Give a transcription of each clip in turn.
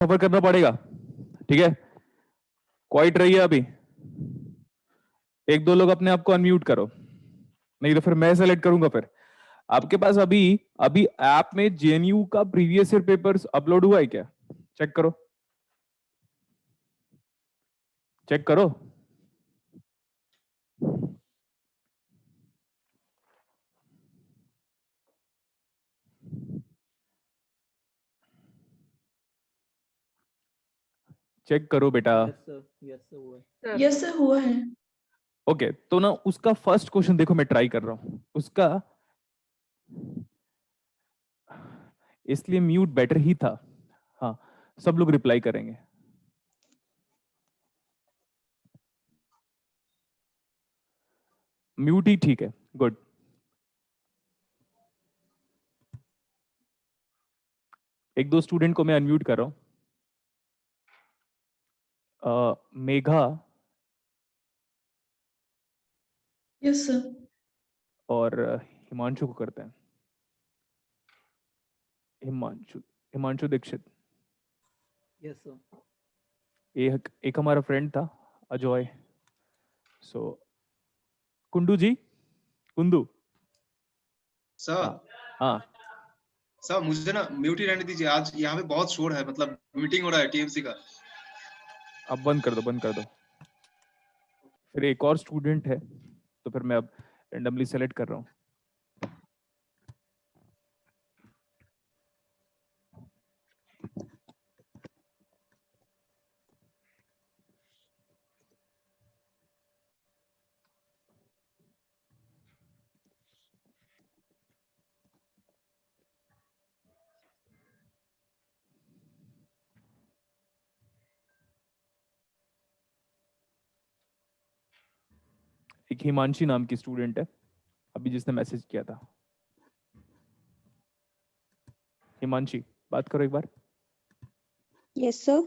सफर करना पड़ेगा, ठीक है। क्वाइट रही है अभी, एक दो लोग अपने आप को अनम्यूट करो, नहीं तो फिर मैं सेलेक्ट करूंगा। फिर आपके पास अभी अभी ऐप में जेएनयू का प्रीवियस ईयर पेपर्स अपलोड हुआ है क्या? चेक करो, चेक करो। चेक करो बेटा। यस सर, यस सर हुआ है। यस सर हुआ है। ओके, तो ना उसका फर्स्ट क्वेश्चन देखो, मैं ट्राई कर रहा हूं उसका, इसलिए म्यूट बेटर ही था। हाँ, सब लोग रिप्लाई करेंगे। म्यूट ही ठीक है, गुड। एक दो स्टूडेंट को मैं अनम्यूट कर रहा हूं। Megha yes sir. और हिमांशु को करते हैं। हिमांशु, हिमांशु दीक्षित। Yes sir. एक हमारा फ्रेंड था अजय, सो कुंडू जी, कुंदू। सर हाँ हाँ, सर मुझे ना म्यूट ही रहने दीजिए, आज यहाँ पे बहुत शोर है, मतलब मीटिंग हो रहा है टीएमसी का। अब बंद कर दो, बंद कर दो। फिर एक और स्टूडेंट है, तो फिर मैं अब रेंडमली सेलेक्ट कर रहा हूँ। एक हिमांशी नाम की स्टूडेंट है अभी जिसने मैसेज किया था। हिमांशी, बात करो एक बार। Yes sir.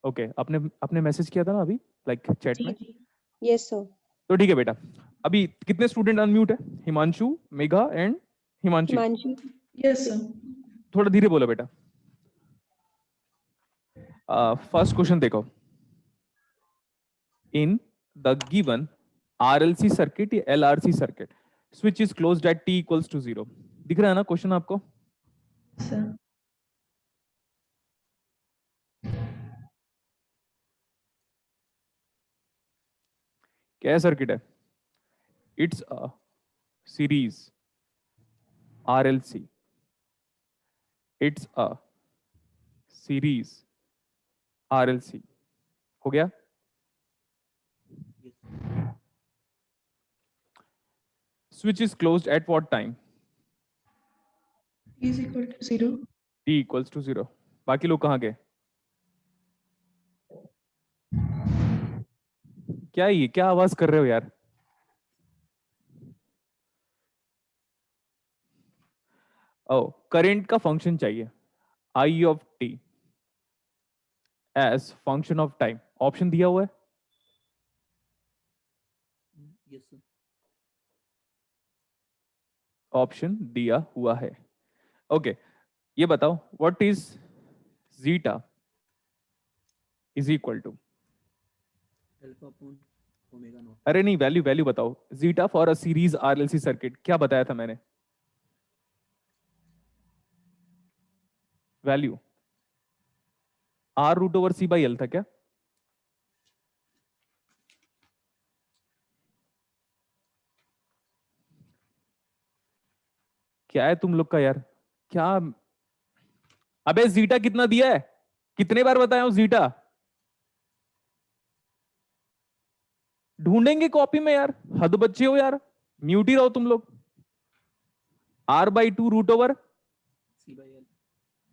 ओके, आपने आपने मैसेज किया था ना अभी, लाइक चैट जी में। जी। Yes sir. तो ठीक है बेटा, अभी कितने स्टूडेंट अनम्यूट है? Himanshu, Megha and Himanshi. Himanshi. Yes sir. थोड़ा धीरे बोलो बेटा। फर्स्ट क्वेश्चन देखो, in the given RLC circuit या LRC circuit switch is closed at t equals to 0। दिख रहा है ना क्वेश्चन आपको? सर क्या सर्किट है? It's a series RLC, it's a series RLC. हो गया? Switch is closed at what time? Is equal to 0। T equals to 0। बाकी लोग कहाँ गए? क्या ये क्या आवाज कर रहे हो यार? ओ, करंट का फंक्शन चाहिए, I of t as function of time. Option दिया हुआ है, यस सर। ऑप्शन दिया हुआ है। ओके, ये बताओ what is zeta is equal to? Alpha upon omega naught. अरे नहीं, वैल्यू वैल्यू बताओ। Zeta for a series RLC circuit क्या बताया था मैंने? Value R root over C by L था क्या? क्या है तुम लोग का यार, क्या? अबे जीटा कितना दिया है? कितने बार बताया हूं जीटा? ढूंढेंगे कॉपी में यार, हद बच्चे हो यार, म्यूट ही रहो तुम लोग। R/2 root over, C by L.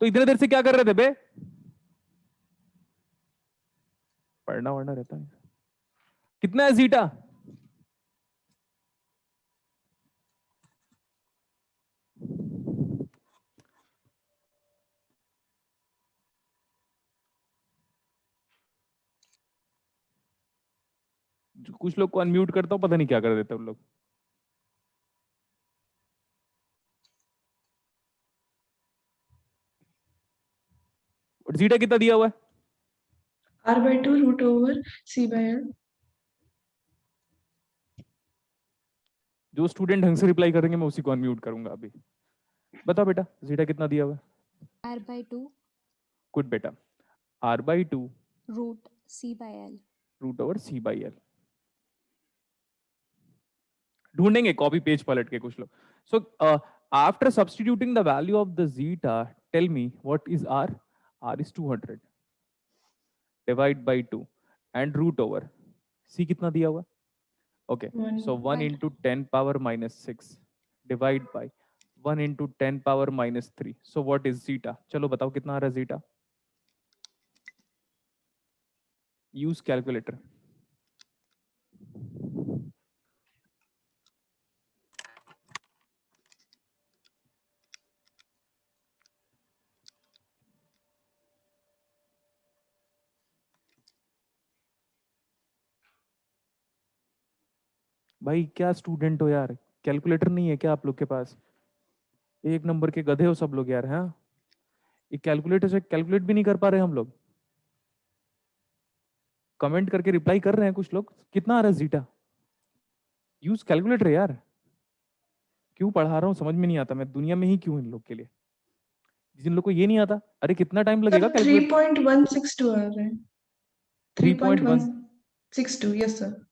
तो इतने देर से क्या कर रहे थे बे? पढ़ना वढ़ना रहता है। कितना है जीटा? कुछ लोग को अनम्यूट करता हूं, पता नहीं क्या कर देते उन लोग। जीटा कितना दिया हुआ है? R/2 root over C/L। जो स्टूडेंट ढंग से रिप्लाई करेंगे मैं उसी को अनम्यूट करूंगा अभी। बताओ बेटा जीटा कितना दिया हुआ है? R/2 गुड बेटा। R/2 root C/L। Root over C/L। ढूंढेंगे कॉपी पेज पलट के कुछ लोग। So after substituting the value of the zeta tell me what is R. R is 200 divide by 2 and root over C कितना दिया हुआ? Okay so 1 into 10 power minus 6 divide by 1 into 10 power minus 3। So what is zeta? चलो बताओ कितना आ रहा है zeta. Use calculator. भाई क्या स्टूडेंट हो यार, कैलकुलेटर नहीं है क्या आप लोग के पास? एक नंबर के गधे हो सब लोग यार। हाँ ये कैलकुलेटर से कैलकुलेट भी नहीं कर पा रहे हम लोग। कमेंट करके रिप्लाई कर रहे हैं कुछ लोग। कितना आ रहा है जीटा? यूज कैलकुलेटर यार। क्यों पढ़ा रहा हूँ समझ में नहीं आता, मैं दुनिया में ही क्यों इन लोग के लिए। जिन लोग को ये नहीं आता, अरे कितना टाइम लगेगा सर कैलकुलेट? 3.162 आ रहे हैं। 3.1 3.162 यस सर।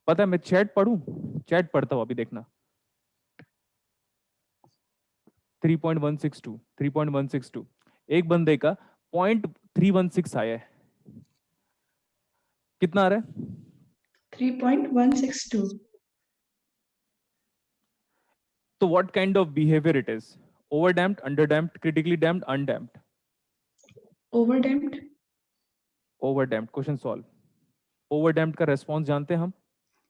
पता है मैं चैट पढ़ूं? चैट पढ़ता हूँ अभी देखना। 3.162 एक बंदे का 0.316 आया है। कितना आ रहा है? 3.162। तो what kind of behaviour it is? Over damped, under damped, critically damped, undamped? Over damped. Over damped. Question solve. Over damped का रेस्पॉन्स जानते हैं हम?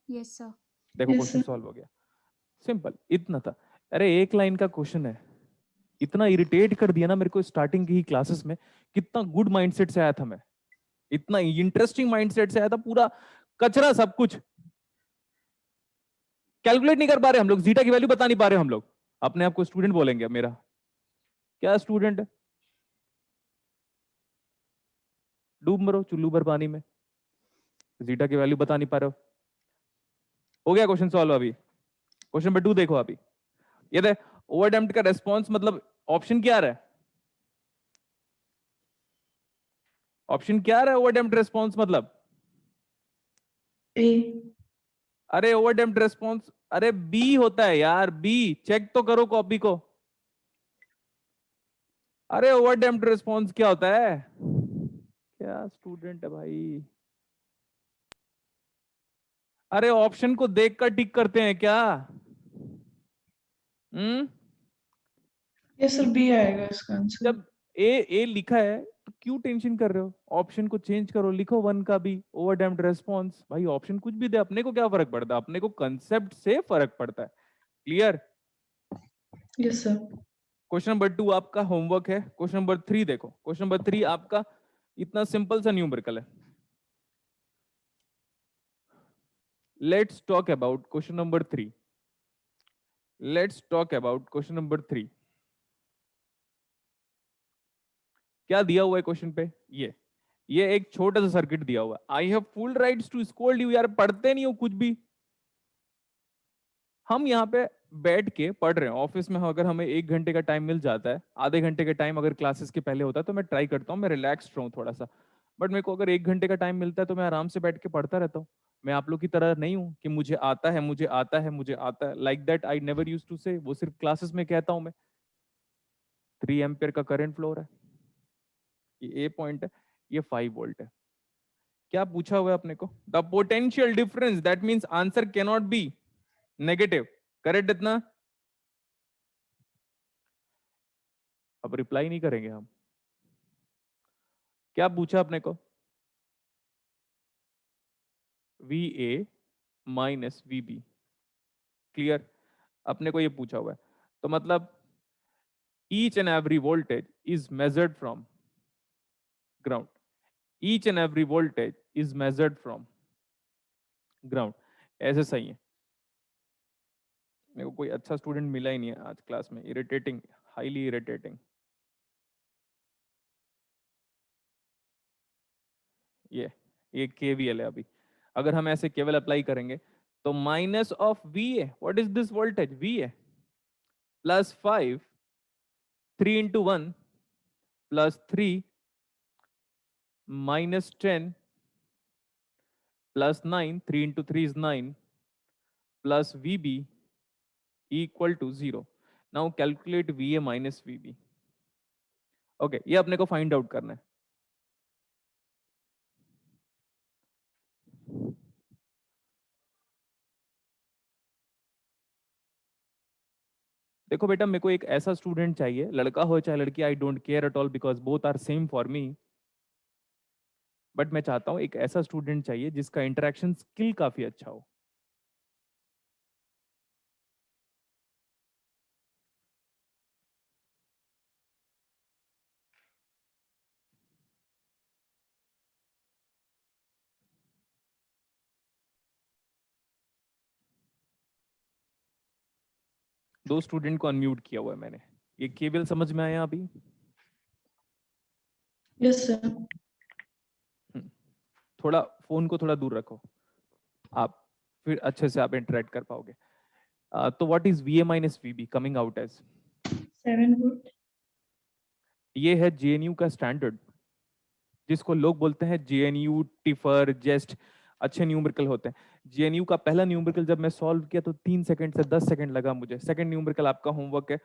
Yes sir। देखो Yes, क्वेश्चन sir. सॉल्व हो गया। सिंपल इतना था। अरे एक लाइन का क्वेश्चन है, इतना इरिटेट कर दिया ना मेरे को स्टार्टिंग की ही क्लासेस में। कितना गुड माइंडसेट से आया था मैं, इतना इंटरेस्टिंग माइंडसेट से आया था, पूरा कचरा सब कुछ। कैलकुलेट नहीं कर पा रहे हम लोग, जीटा की वैल्यू बता नहीं पा रहे हम लोग। अपने आप को स्टूडेंट बोलेंगे मेरा? क्या स्टूडेंट है? डूब मरो चुल्लू भर पानी में, जीटा की वैल्यू बता नहीं पा रहे हो गया क्वेश्चन सॉल्व। अभी क्वेश्चन नंबर 2 देखो। अभी ये दे ओवर डैम्प्ड का रेस्पॉन्स मतलब ऑप्शन क्या आ रहा है? ऑप्शन क्या आ रहा है ओवर डैम्प्ड रेस्पॉन्स मतलब? A। अरे ओवर डैम्प्ड रेस्पॉन्स, अरे बी होता है यार, बी। चेक तो करो कॉपी को। अरे ओवर डैम्प्ड रिस्पॉन्स क्या होता है? क्या स्टूडेंट है भाई? अरे ऑप्शन को देखकर टिक करते हैं क्या? हम्म। यस सर B आएगा इसका आंसर। जब ए ए लिखा है तो क्यों टेंशन कर रहे हो? ऑप्शन को चेंज करो, लिखो 1 का भी ओवर डैम्प्ड रेस्पॉन्स। भाई ऑप्शन कुछ भी दे, अपने को क्या फर्क पड़ता है? अपने को कंसेप्ट से फर्क पड़ता है। Clear? Yes sir. Question number 2 आपका होमवर्क है। क्वेश्चन नंबर 3 देखो। क्वेश्चन नंबर 3 आपका इतना सिंपल सा न्यूमेरिकल है। Let's talk about question number 3। Let's talk about question number 3। क्या दिया हुआ है क्वेश्चन पे? ये एक छोटा सा सर्किट दिया हुआ है। I have full rights to scold you. यार पढ़ते नहीं हो कुछ भी। हम यहाँ पे बैठ के पढ़ रहे हैं ऑफिस में। अगर हमें 1 घंटे का टाइम मिल जाता है, आधे घंटे का टाइम अगर क्लासेस के पहले होता है, तो मैं ट्राई करता हूँ मैं रिलैक्स रहूँ थोड़ा सा। बट मेरे को अगर 1 घंटे का टाइम मिलता है तो मैं आराम से बैठ के पढ़ता रहता हूँ। मैं आप लोग की तरह नहीं हूँ कि मुझे आता है, मुझे आता है, मुझे आता है। Like that I never use to say. वो सिर्फ क्लासेस में कहता हूँ मैं। 3 एम्पियर का करंट फ्लो हो रहा है, ये ए पॉइंट है, ये 5 वोल्ट है। क्या पूछा हुआ है अपने को? The potential difference, that means answer cannot be negative. Correct इतना? अब रिप्लाई नहीं करेंगे हम। क्या पूछा अपने को? V A minus V B. Clear? अपने को ये पूछा हुआ है, तो मतलब each and every voltage is measured from ground. Each and every voltage is measured from ground. ऐसे सही है। मेरे को कोई अच्छा स्टूडेंट मिला ही नहीं है आज क्लास में। Irritating, highly irritating. ये केवीएल है अभी। अगर हम ऐसे केवल अप्लाई करेंगे तो minus of V A, what is this voltage V A, plus 5, 3 into 1 plus 3 minus 10 plus 9, 3 into 3 is 9 plus VB equal to 0. Now calculate VA minus VB. Okay, ये अपने को फाइंड आउट करना है। देखो बेटा, मेरे को एक ऐसा स्टूडेंट चाहिए, लड़का हो चाहे लड़की, I don't care at all because both are same for me, but मैं चाहता हूं एक ऐसा स्टूडेंट चाहिए जिसका इंटरेक्शन स्किल काफी अच्छा हो। दो स्टूडेंट को अनम्यूट किया हुआ है मैंने। ये केवल समझ में आया अभी? Yes, sir. थोड़ा फोन को थोड़ा दूर रखो आप, फिर अच्छे से आप इंटरेक्ट कर पाओगे। तो what is V A minus V B coming out as? 7 volt. ये है जेएनयू का स्टैंडर्ड, जिसको लोग बोलते हैं जेएनयू टिफर जेस्ट, अच्छे न्यूमेरिकल होते हैं। जेएनयू का पहला न्यूमेरिकल जब मैं सॉल्व किया तो 3 सेकंड से 10 सेकंड लगा मुझे। सेकंड न्यूमेरिकल आपका होमवर्क है,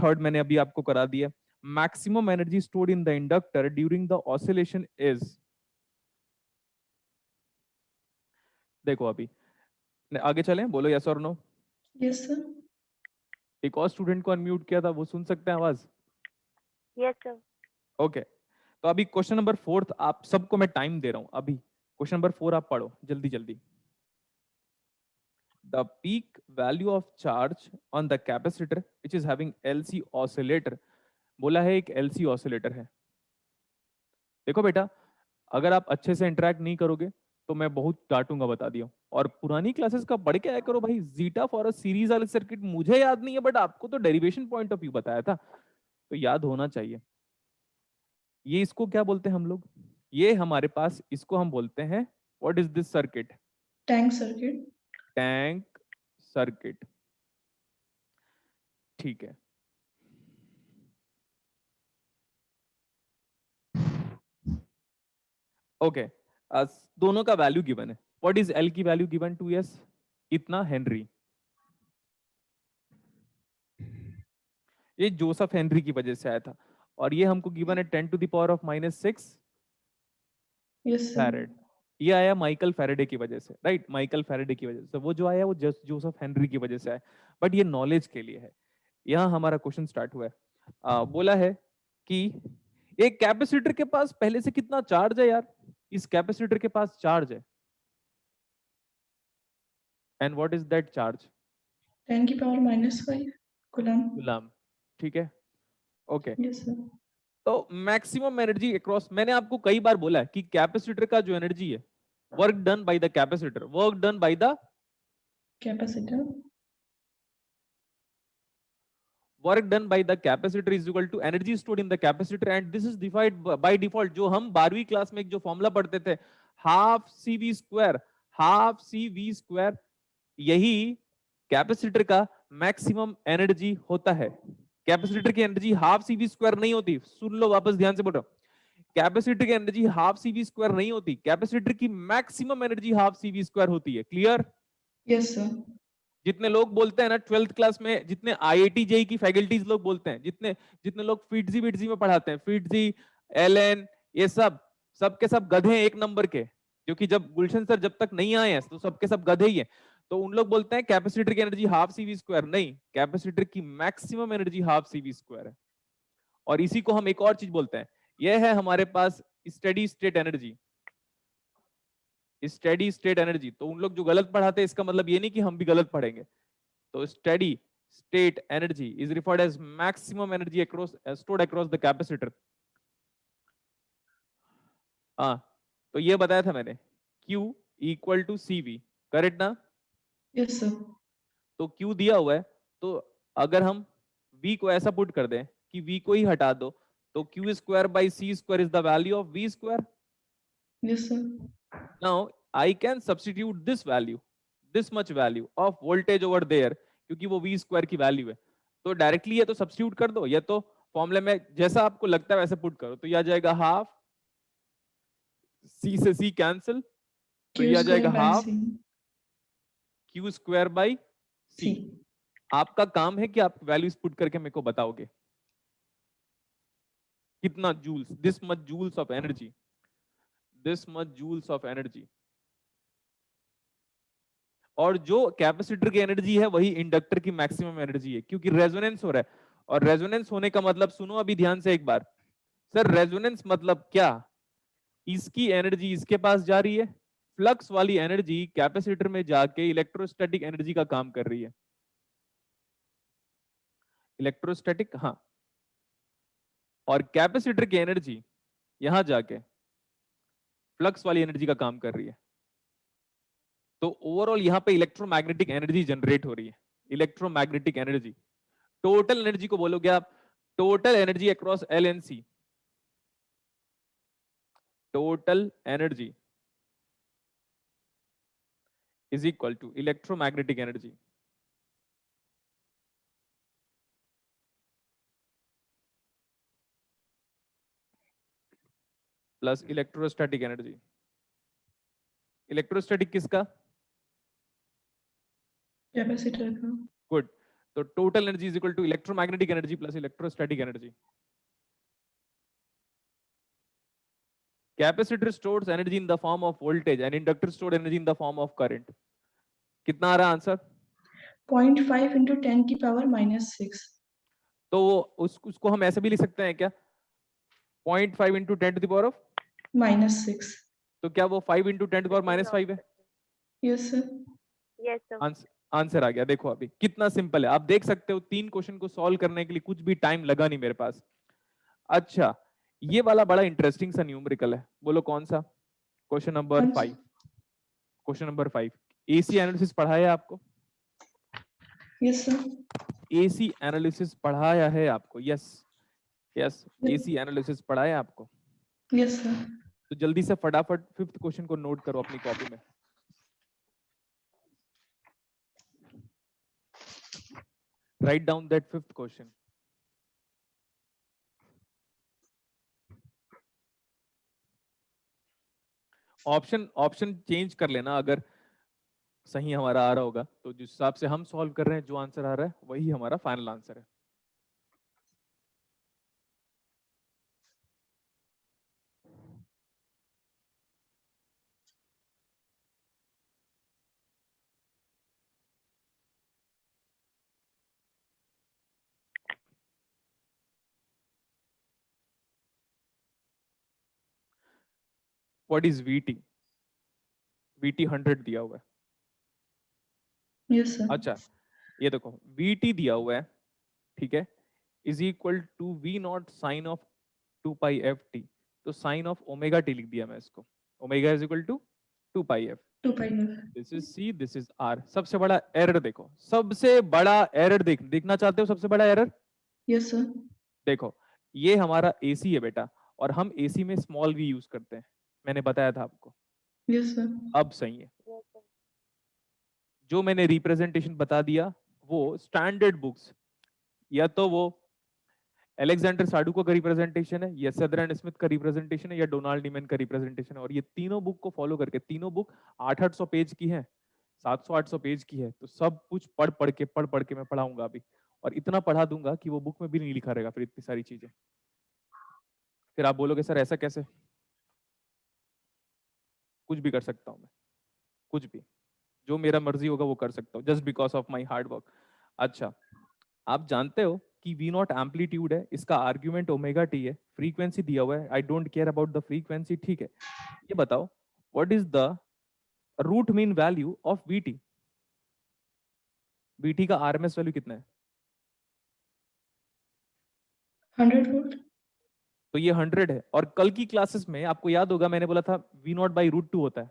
थर्ड मैंने अभी आपको करा दिया। Maximum energy stored in the inductor during the oscillation is, देखो अभी आगे चलें, बोलो यस और नो। Yes, sir. एक और स्टूडेंट को अनम्यूट किया था, वो सुन सकते हैं आवाज? Yes sir. ओके, तो अभी क्वेश्चन नंबर 4, आप सबको मैं टाइम दे रहा हूं अभी। क्वेश्चन नंबर 4 आप पढ़ो जल्दी जल्दी। The peak value of charge on the capacitor which is having LC oscillator, बोला है एक एलसी ऑसिलेटर है। देखो बेटा, अगर आप अच्छे से इंटरेक्ट नहीं करोगे तो मैं बहुत डांटूंगा, बता दिया। और पुरानी क्लासेस का पढ़ के आया करो भाई। जीटा फॉर अ सीरीज वाले सर्किट मुझे याद नहीं है, बट आपको तो डेरिवेशन पॉइंट ऑफ व्यू बताया था, तो याद होना चाहिए। ये इसको क्या बोलते हैं हम लोग? ये हमारे पास, इसको हम बोलते हैं, what is this circuit? Tank circuit. Tank circuit. ठीक है, ओके। दोनों का वैल्यू गिवन है। व्हाट इज एल की वैल्यू गिवन? 2s इतना हेनरी। ये जोसेफ हेनरी की वजह से आया था, और ये हमको गिवन है 10 to the power of -6 Yes, sir. Farad. ये आया माइकल फैराडे की वजह से, राइट? माइकल फैराडे की वजह से। वो जो आया वो जोसेफ हेनरी की वजह से आया, बट ये नॉलेज के लिए है। यहाँ हमारा क्वेश्चन स्टार्ट हुआ है। बोला है कि एक कैपेसिटर के पास पहले से कितना चार्ज है यार? इस कैपेसिटर के पास चार्ज है, and what is that charge? 10 की power -5 coulomb. गुलाम, ठीक है, ओके। Yes, sir. तो मैक्सिमम एनर्जी अक्रॉस, मैंने आपको कई बार बोला है कि कैपेसिटर का जो एनर्जी है, work done by the capacitor, work done by the Capacitor. work done by the capacitor is equal to energy stored in the capacitor, and this is defined by default। जो हम 12वीं class में एक जो formula पढ़ते थे, half C V square, half C V square, यही capacitor का मैक्सिमम एनर्जी होता है। कैपेसिटर की energy half C V square नहीं होती, सुन लो वापस ध्यान से बोलो। कैपेसिटर की energy half C V square नहीं होती, कैपेसिटर की maximum energy half C V square होती है। क्लियर? Yes, sir. जितने लोग बोलते हैं ना 12th क्लास में, जितने आईआईटी जेई की फैकल्टीज लोग बोलते हैं, जितने जितने लोग फिटजी विटजी में पढ़ाते हैं, फिटजी, एलएन, ये सब के सब गधे एक नंबर के, क्योंकि जब गुलशन सर जब तक नहीं आए हैं तो सबके सब गधे ही हैं। तो उन लोग बोलते हैं कैपेसिटर की energy half C V square, नहीं, कैपेसिटर की maximum energy half C V square है। और इसी को हम एक और चीज बोलते हैं, यह है हमारे पास steady state energy. Steady state energy, तो उन लोग जो गलत पढ़ाते हैं इसका मतलब ये नहीं कि हम भी गलत पढ़ेंगे। तो steady state energy is referred as maximum energy across stored across the capacitor. हाँ, तो ये बताया था मैंने, Q equal to CV, correct ना? Yes, sir. तो Q दिया हुआ है, तो अगर हम V को ऐसा पुट कर दें कि V को ही हटा दो, तो Q square by C square is the value of V square. Yes, sir. Now I can substitute this much value of voltage over there, क्योंकि वो v स्क्वायर की वैल्यू है, तो डायरेक्टली या तो सब्स्टिट्यूट कर दो या तो फॉर्मूले में जैसा आपको लगता है वैसे पुट करो, तो ये आ जाएगा हाफ, c से c कैंसिल, तो Q ये आ square जाएगा by half C. q square by c। C. आपका काम है कि आप वैल्यूज पुट करके मेरे को बताओगे कितना joules, this much joules of energy, this much joules of energy. और जो कैपेसिटर की एनर्जी है वही इंडक्टर की मैक्सिमम एनर्जी है, क्योंकि रेजोनेंस हो रहा है। और रेजोनेंस होने का मतलब सुनो अभी ध्यान से एक बार, सर रेजोनेंस मतलब क्या, इसकी एनर्जी इसके पास जा रही है, फ्लक्स वाली एनर्जी कैपेसिटर में जाके इलेक्ट्रोस्टैटिक एनर्जी का काम कर रही है, इलेक्ट्रोस्टैटिक, हाँ, और कैपेसिटर की एनर्जी यहां जाके फ्लक्स वाली एनर्जी का काम कर रही है। तो ओवरऑल यहां पे इलेक्ट्रोमैग्नेटिक एनर्जी जनरेट हो रही है, इलेक्ट्रोमैग्नेटिक एनर्जी। टोटल एनर्जी को बोलोगे आप, total energy across L and C, total energy is equal to electromagnetic energy plus electrostatic energy. Electrostatic किसका, Capacitor का. गुड, तो total energy is equal to electromagnetic energy plus electrostatic energy. Capacitor stores energy in the form of voltage and inductor store energy in the form of current. कितना आ रहा answer, 0.5 into 10 की power -6. तो उसको हम ऐसे भी लिख सकते हैं क्या, 0.5 into 10 to the power of, -6. तो क्या वो 5 इंटू 10 टू द पावर -5 है? Yes, sir. Yes, sir. Answer आ गया। देखो अभी कितना सिंपल है, आप देख सकते हो 3 क्वेश्चन को सॉल्व करने के लिए कुछ भी टाइम लगा नहीं मेरे पास। अच्छा, ये वाला बड़ा इंटरेस्टिंग सा न्यूमेरिकल है, बोलो कौन सा, question number 5। Question number 5 AC analysis पढ़ाया है आपको? Yes, sir. एसी एनालिसिस पढ़ाया है आपको? यस यस, एसी एनालिसिस पढ़ाया है आपको? Yes, sir. तो जल्दी से फटाफट 5th क्वेश्चन को नोट करो अपनी कॉपी में। Write down that 5th question. Option change कर लेना अगर सही हमारा आ रहा होगा, तो जिस हिसाब से हम सॉल्व कर रहे हैं जो आंसर आ रहा है वही हमारा फाइनल आंसर है। What is VT? वीटी 100 दिया हुआ है। Yes, sir. अच्छा, ये देखो वीटी दिया हुआ है, ठीक है, is equal to V not sine of 2 pi F T, तो साइन ऑफ ओमेगा टी लिख दिया मैं इसको, omega is equal to 2 pi F. 2 pi f. This is C, this is R. सबसे बड़ा एरर देखो, सबसे बड़ा एरर देखना चाहते हो, सबसे बड़ा एरर Yes, sir. देखो, ये हमारा एसी है बेटा, और हम एसी में स्मॉल वी यूज करते हैं, मैंने बताया था आपको। Yes, sir. अब सही है, जो मैंने रिप्रेजेंटेशन बता दिया वो स्टैंडर्ड बुक्स, या तो वो अलेक्जेंडर साडुको का रिप्रेजेंटेशन है, या सदरलैंड स्मिथ का रिप्रेजेंटेशन है, या डोनाल्ड नीमैन का रिप्रेजेंटेशन है, और ये तीनों बुक को फॉलो करके, तीनों बुक 800-800 पेज की है, 700-800 पेज की है, तो सब कुछ पढ़ पढ़ के मैं पढ़ाऊंगा अभी, और इतना पढ़ा दूंगा कि वो बुक में भी नहीं लिखा रहेगा फिर इतनी सारी चीजें। फिर आप बोलोगे सर ऐसा कैसे? कुछ भी कर सकता हूं मैं, कुछ भी, जो मेरा मर्जी होगा वो कर सकता हूँ, just because of my hard work. अच्छा, आप जानते हो कि वी नॉट एम्पलीट्यूड है, इसका आर्ग्यूमेंट ओमेगा टी है, फ्रीक्वेंसी दिया हुआ है, I don't care about the frequency, ठीक है। ये बताओ what is the root mean value of V T? V T का आरएमएस वैल्यू कितना है? 100 volt. तो ये 100 है, और कल की क्लासेस में आपको याद होगा मैंने बोला था वी नॉट बाई रूट 2 होता है,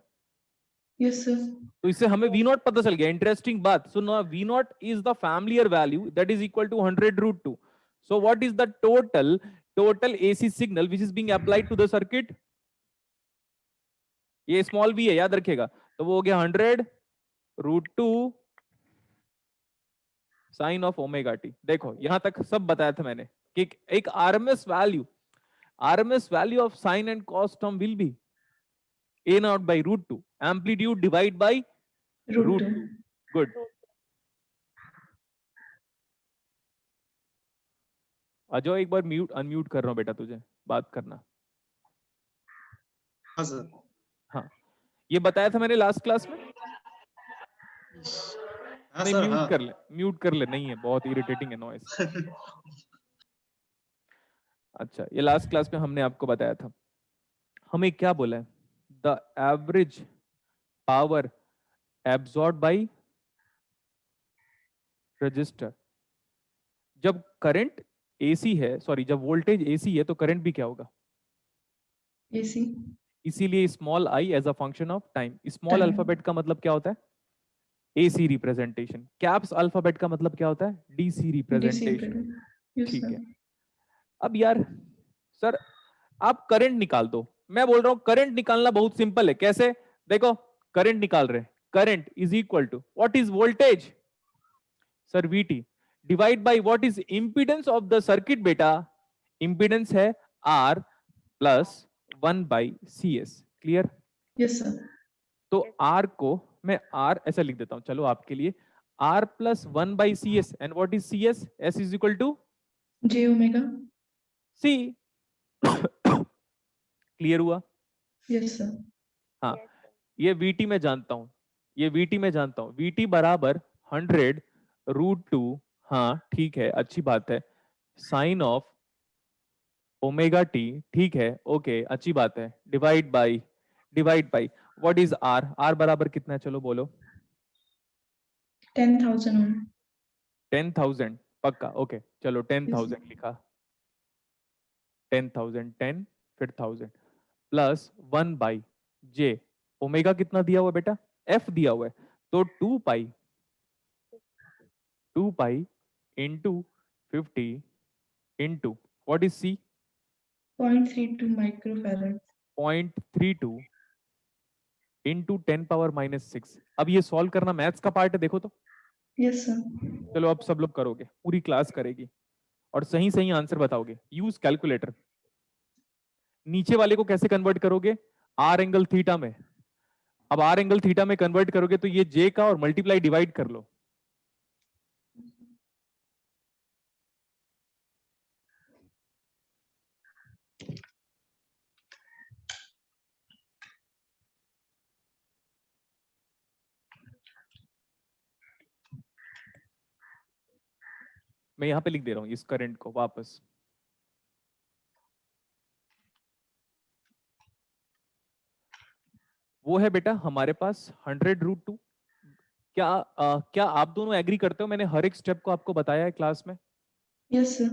Yes, sir. तो इससे हमें वी नॉट पता चल गया। इंटरेस्टिंग बात सुनो, V naught is the familiar value that is equal to 100 root 2। So what is the total AC signal which is being applied to the circuit? ये स्मॉल v है, याद रखिएगा। तो वो हो गया 100√2 साइन ऑफ ओमेगा टी। देखो यहां तक सब बताया था मैंने कि एक RMS value of sine and cos term will be a0/√2, amplitude divide by Root 2. √2। Good. Ajay एक बार म्यूट अनम्यूट कर रहा हूं बेटा, तुझे बात करना। हाँ सर। हाँ, ये बताया था मैंने लास्ट क्लास में। हाँ नहीं, सर। म्यूट हाँ कर ले, म्यूट कर ले, नहीं है, बहुत इरिटेटिंग है नॉइस। अच्छा, ये लास्ट क्लास में हमने आपको बताया था, हमें क्या बोला है, the average power absorb by resistor. जब करंट एसी है, सॉरी जब वोल्टेज एसी है तो करंट भी क्या होगा, AC. इसीलिए small I as a function of time. Small Time. Alphabet का मतलब क्या होता है, एसी रिप्रेजेंटेशन। कैप्स अल्फाबेट का मतलब क्या होता है, डीसी DC. रिप्रेजेंटेशन। Yes, ठीक sir. है। अब यार सर आप करंट निकाल दो, मैं बोल रहा हूं करंट निकालना बहुत सिंपल है। कैसे, देखो करंट निकाल रहे हैं, current is equal to what is voltage sir, V T, divide by what is impedance of the circuit बेटा, इंपीडेंस है R plus 1/CS। Clear. Yes, sir. तो आर को मैं आर ऐसा लिख देता हूं, चलो आपके लिए, R plus 1/CS, and what is CS, S is equal to J omega. C। Clear हुआ। Yes, sir. हाँ, ये VT में जानता हूं, ये VT में जानता हूं, VT बराबर 100√2, हाँ ठीक है, अच्छी बात है, साइन ऑफ ओमेगा टी, ठीक है, ओके अच्छी बात है, divide by what is R, R बराबर कितना है, चलो बोलो। 10,000 ohm. 10,000 पक्का, ओके चलो Yes, sir. 10,000 लिखा, 10,000, 10 फिर 1000 प्लस 1/J, ओमेगा कितना दिया हुआ बेटा, F दिया हुआ है, तो 2 pi into 50 into what is C, 0.32 microfarad. 0.32 into 10⁻⁻6। अब ये सॉल्व करना मैथ्स का पार्ट है, देखो तो। Yes, sir. चलो अब सब लोग करोगे, पूरी क्लास करेगी और सही सही आंसर बताओगे। Use calculator. नीचे वाले को कैसे कन्वर्ट करोगे, आर एंगल थीटा में। अब आर एंगल थीटा में कन्वर्ट करोगे तो ये जे का और मल्टीप्लाई डिवाइड कर लो। मैं यहां पे लिख दे रहा हूं इस करंट को वापस। वो है बेटा हमारे पास 100√2। क्या आप दोनों एग्री करते हो, मैंने हर एक स्टेप को आपको बताया है क्लास में। Yes, sir.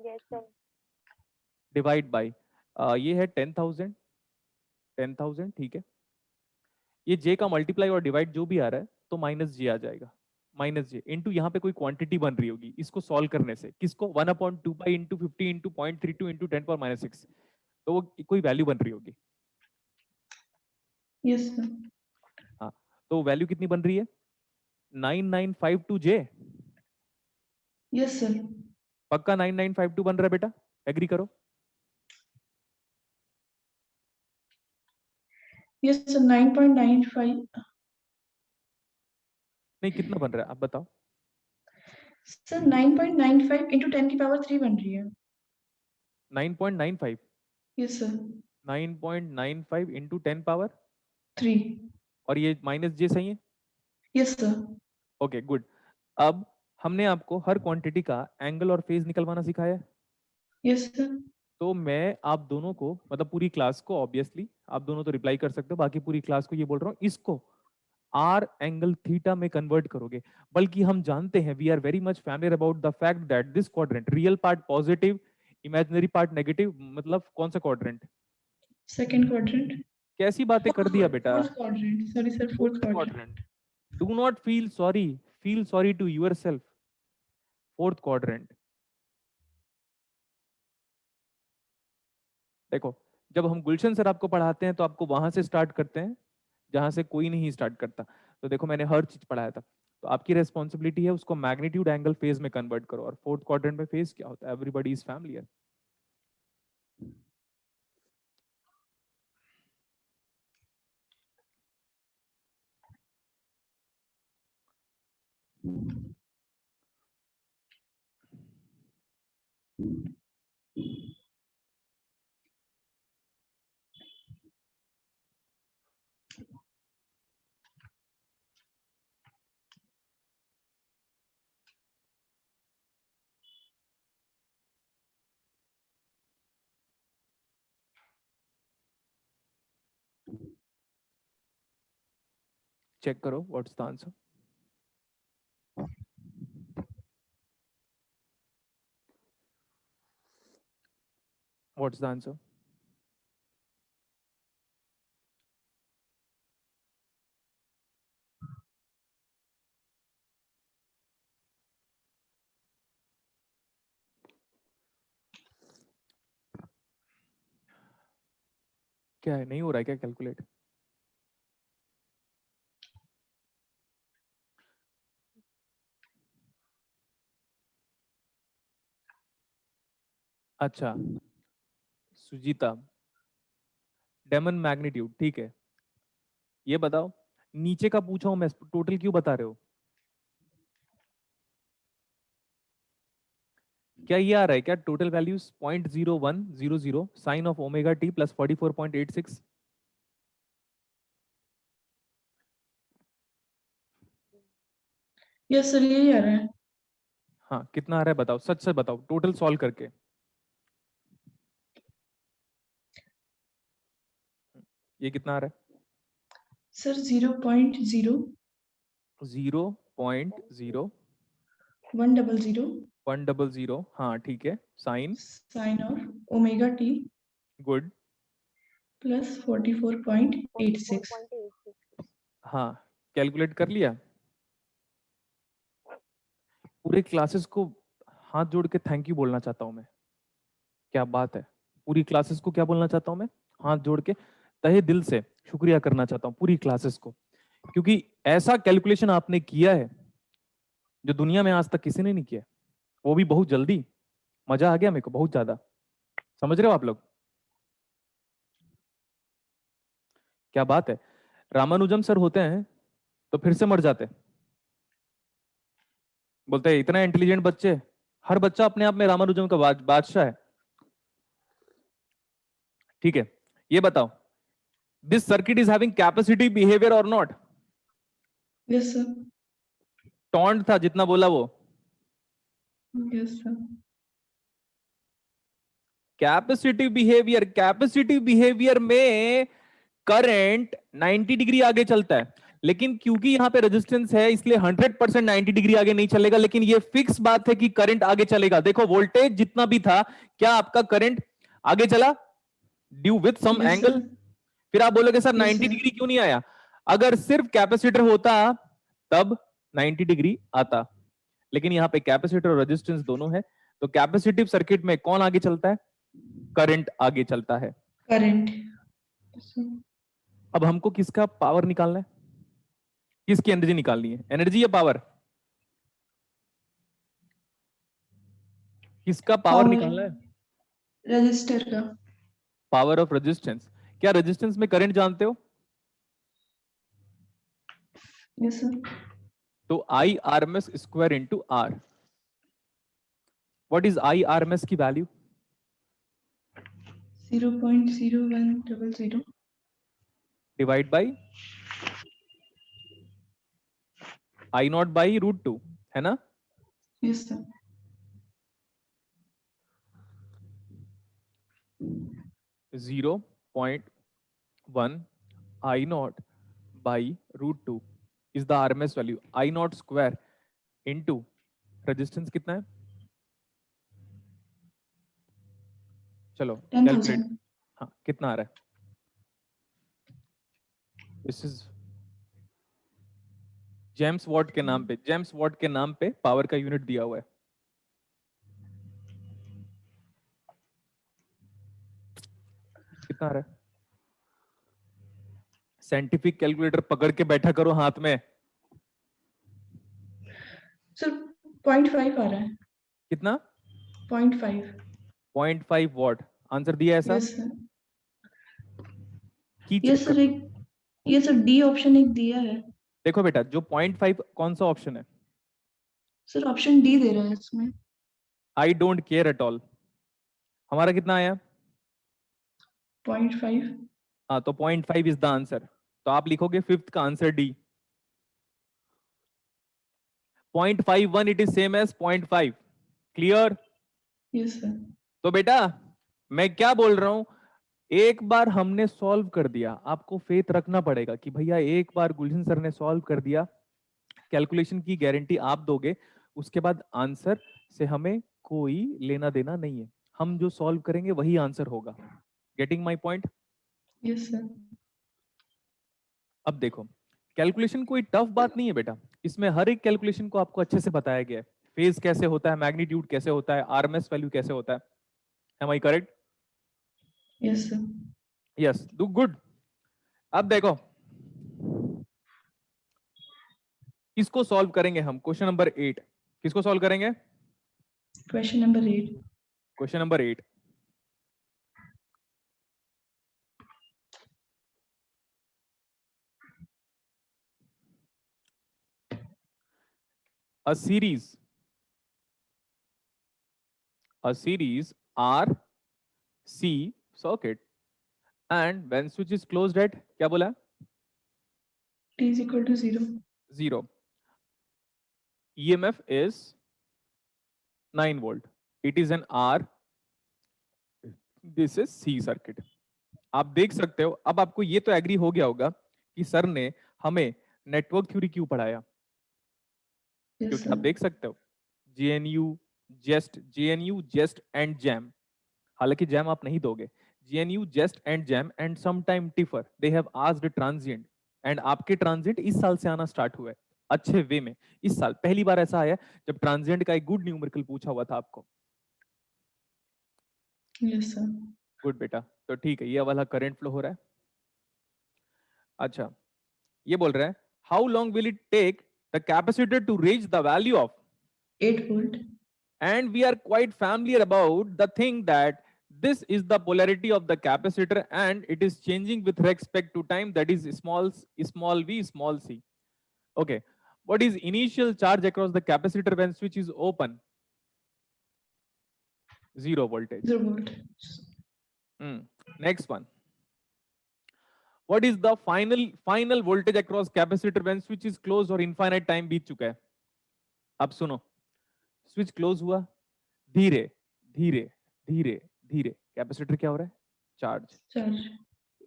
Yes, sir. Divide by ये है 10,000, ठीक है। ये जे का मल्टीप्लाई और डिवाइड जो भी आ रहा है तो माइनस जे आ जाएगा, माइनस जे इंटू यहाँ पे कोई क्वांटिटी बन रही होगी, इसको सॉल्व करने से किसको, 1/2 पाई इंटू 50 इंटू 0.32 इंटू 10⁻⁻6, तो वो कोई वैल्यू बन रही होगी। Yes, sir. हाँ, तो वैल्यू कितनी बन रही है, 9952J। Yes, sir. पक्का 9952 बन रहा है बेटा, एग्री करो। Yes, sir. 9.95. नहीं, कितना बन रहा है आप बताओ। Sir, 9.95 into 10 की power 3 बन रही है. 9.95, Yes, sir. 9.95 इंटू 10⁻, 3. और ये माइनस जे सही है। Yes, sir. Okay good. अब हमने आपको हर क्वांटिटी का एंगल और फेज निकलवाना सिखाया है। Yes, sir. तो मैं आप दोनों को, मतलब पूरी क्लास को, ऑब्वियसली आप दोनों तो रिप्लाई कर सकते हो, बाकी पूरी क्लास को ये बोल रहा हूँ, इसको आर एंगल थीटा में कन्वर्ट करोगे। बल्कि हम जानते हैं, we are very much familiar about the fact that this quadrant, real part positive, imaginary part negative, मतलब कौन सा क्वाड्रेंट, Second quadrant. कैसी बातें कर दिया बेटा, Fourth quadrant. Sorry, sir. Fourth quadrant. Quadrant. Do not feel sorry, feel sorry to yourself, fourth quadrant. देखो जब हम गुलशन सर आपको पढ़ाते हैं तो आपको वहां से स्टार्ट करते हैं जहां से कोई नहीं स्टार्ट करता। तो देखो मैंने हर चीज पढ़ाया था। तो आपकी रेस्पॉन्सिबिलिटी है उसको मैग्नीट्यूड एंगल फेज में कन्वर्ट करो। और फोर्थ क्वाड्रेंट में फेज क्या होता है? Everybody is familiar. चेक करो what's the answer. What's the answer? क्या है, नहीं हो रहा है क्या कैलकुलेट? अच्छा सुजीता, डेमन मैग्नीट्यूड ठीक है। ये बताओ नीचे का पूछा हूं मैं, टोटल क्यों बता रहे हो? क्या ये आ रहा है क्या? Total values 0.0100 sine of omega T plus 44.86। Yes sir, यही आ रहा है। हाँ कितना आ रहा है बताओ, सच से बताओ टोटल सॉल्व करके। ये कितना आ रहा है? सर 0.0 0.0100 100 हाँ ठीक है, sine sine of omega T good. Plus 44.86। 44.86। हाँ कैलकुलेट कर लिया। पूरे क्लासेस को हाथ जोड़ के थैंक यू बोलना चाहता हूं मैं। क्या बात है, पूरी क्लासेस को क्या बोलना चाहता हूं मैं? हाथ जोड़ के तहे दिल से शुक्रिया करना चाहता हूं पूरी क्लासेस को, क्योंकि ऐसा कैलकुलेशन आपने किया है जो दुनिया में आज तक किसी ने नहीं किया, वो भी बहुत जल्दी। मजा आ गया मेरे को बहुत ज्यादा। समझ रहे हो आप लोग? क्या बात है। रामानुजम सर होते हैं तो फिर से मर जाते। बोलते हैं इतना इंटेलिजेंट बच्चे, हर बच्चा अपने आप में रामानुजम का बादशाह है। ठीक है, ये बताओ this circuit is having capacity behaviour और नॉट? Yes sir. टॉन्ट था जितना बोला वो। Yes sir. कैपेसिटिव बिहेवियर में करंट 90 डिग्री आगे चलता है, लेकिन क्योंकि यहां पे रेजिस्टेंस है इसलिए 100% 90 डिग्री आगे नहीं चलेगा। लेकिन ये फिक्स बात है कि करंट आगे चलेगा। देखो वोल्टेज जितना भी था, क्या आपका करंट आगे चला due with some yes angle? Sir. फिर आप बोलोगे सर यस 90 सर। डिग्री क्यों नहीं आया? अगर सिर्फ कैपेसिटर होता तब 90 डिग्री आता, लेकिन यहाँ पे कैपेसिटर और रेजिस्टेंस दोनों है। तो कैपेसिटिव सर्किट में कौन आगे चलता है? करंट आगे चलता है। करंट। अब हमको किसका पावर निकालना है, किसकी एनर्जी निकालनी है? एनर्जी या पावर? किसका पावर पावर निकालना है? रजिस्टर का। Power of resistance. क्या रेजिस्टेंस में करंट जानते हो? Yes sir. तो I R M S square into R. What is I R M S की वैल्यू? 0.0100 divide by I naught by √2, है ना? Yes sir. 0.1 I naught by √2 is the RMS value. I naught square into resistance कितना है? चलो 10,000। Calculate. हाँ कितना आ रहा है? दिस इज जेम्स वॉट के नाम पे, जेम्स वॉट के नाम पे पावर का यूनिट दिया हुआ है। कितना कहाँ रहा है? साइंटिफिक कैलकुलेटर पकड़ के बैठा करो हाथ में। सर 0.5 आ रहा है। कितना? 0.5। 0.5 वॉट। आंसर दिया ऐसा? Yes sir. की यस चेक सर, कर। एक ये सर डी ऑप्शन एक दिया है। देखो बेटा, जो 0.5 कौन सा ऑप्शन है? सर ऑप्शन डी दे रहा है इसमें। आई डोंट केयर एट ऑल। हमारा कितना आया? 0.5। हाँ, तो 0.5 इज द आंसर। तो आप लिखोगे फिफ्थ का answer D. 0.51 it is same as 0.5। Clear? Yes sir. तो बेटा मैं क्या बोल रहा हूं, एक बार हमने सॉल्व कर दिया, आपको फेथ रखना पड़ेगा कि भैया एक बार गुलशन सर ने सॉल्व कर दिया, कैलकुलेशन की गारंटी आप दोगे, उसके बाद आंसर से हमें कोई लेना देना नहीं है। हम जो सॉल्व करेंगे वही आंसर होगा। Getting my point? Yes sir. अब देखो, कैलकुलेशन कोई टफ बात नहीं है बेटा, इसमें हर एक कैलकुलेशन को आपको अच्छे से बताया गया है। फेज कैसे होता है, मैग्नीट्यूड कैसे होता है, आरएमएस वैल्यू कैसे होता है। Am I correct? Yes sir. Yes, do good. अब देखो, किसको सॉल्व करेंगे हम? क्वेश्चन नंबर 8 किसको सॉल्व करेंगे? Question number 8। Question number 8। A series R C circuit, and when switch is closed at, क्या बोला? T is equal to 0. 0. EMF is 9 volt. It is an R. This is C circuit. आप देख सकते हो, अब आपको ये तो एग्री हो गया होगा कि सर ने हमें नेटवर्क थ्योरी क्यों पढ़ाया। Yes क्योंकि sir. आप देख सकते हो JNU, JEST एंड जैम, हालांकि जैम आप नहीं दोगे, JNU, JEST and jam and sometime tipper, they have asked transient, and आपके ट्रांजिएंट इस साल से आना स्टार्ट हुआ है अच्छे वे में। इस साल पहली बार ऐसा आया जब ट्रांजिएंट का एक गुड न्यूमेरिकल पूछा हुआ था आपको। Yes sir. गुड बेटा, तो ठीक है, ये वाला करंट फ्लो हो रहा है। अच्छा, ये बोल रहा है how long will it take the capacitor to reach the value of 8 volt. and we are quite familiar about the thing that this is the polarity of the capacitor and it is changing with respect to time, that is small v small c. Okay, what is initial charge across the capacitor when switch is open? 0 voltage. 0 volt. Next one, what is the final voltage across capacitor when switch is closed or infinite time बीत चुका है? अब सुनो, switch close हुआ, धीरे धीरे धीरे धीरे कैपेसिटर क्या हो रहा है? चार्ज। Charge.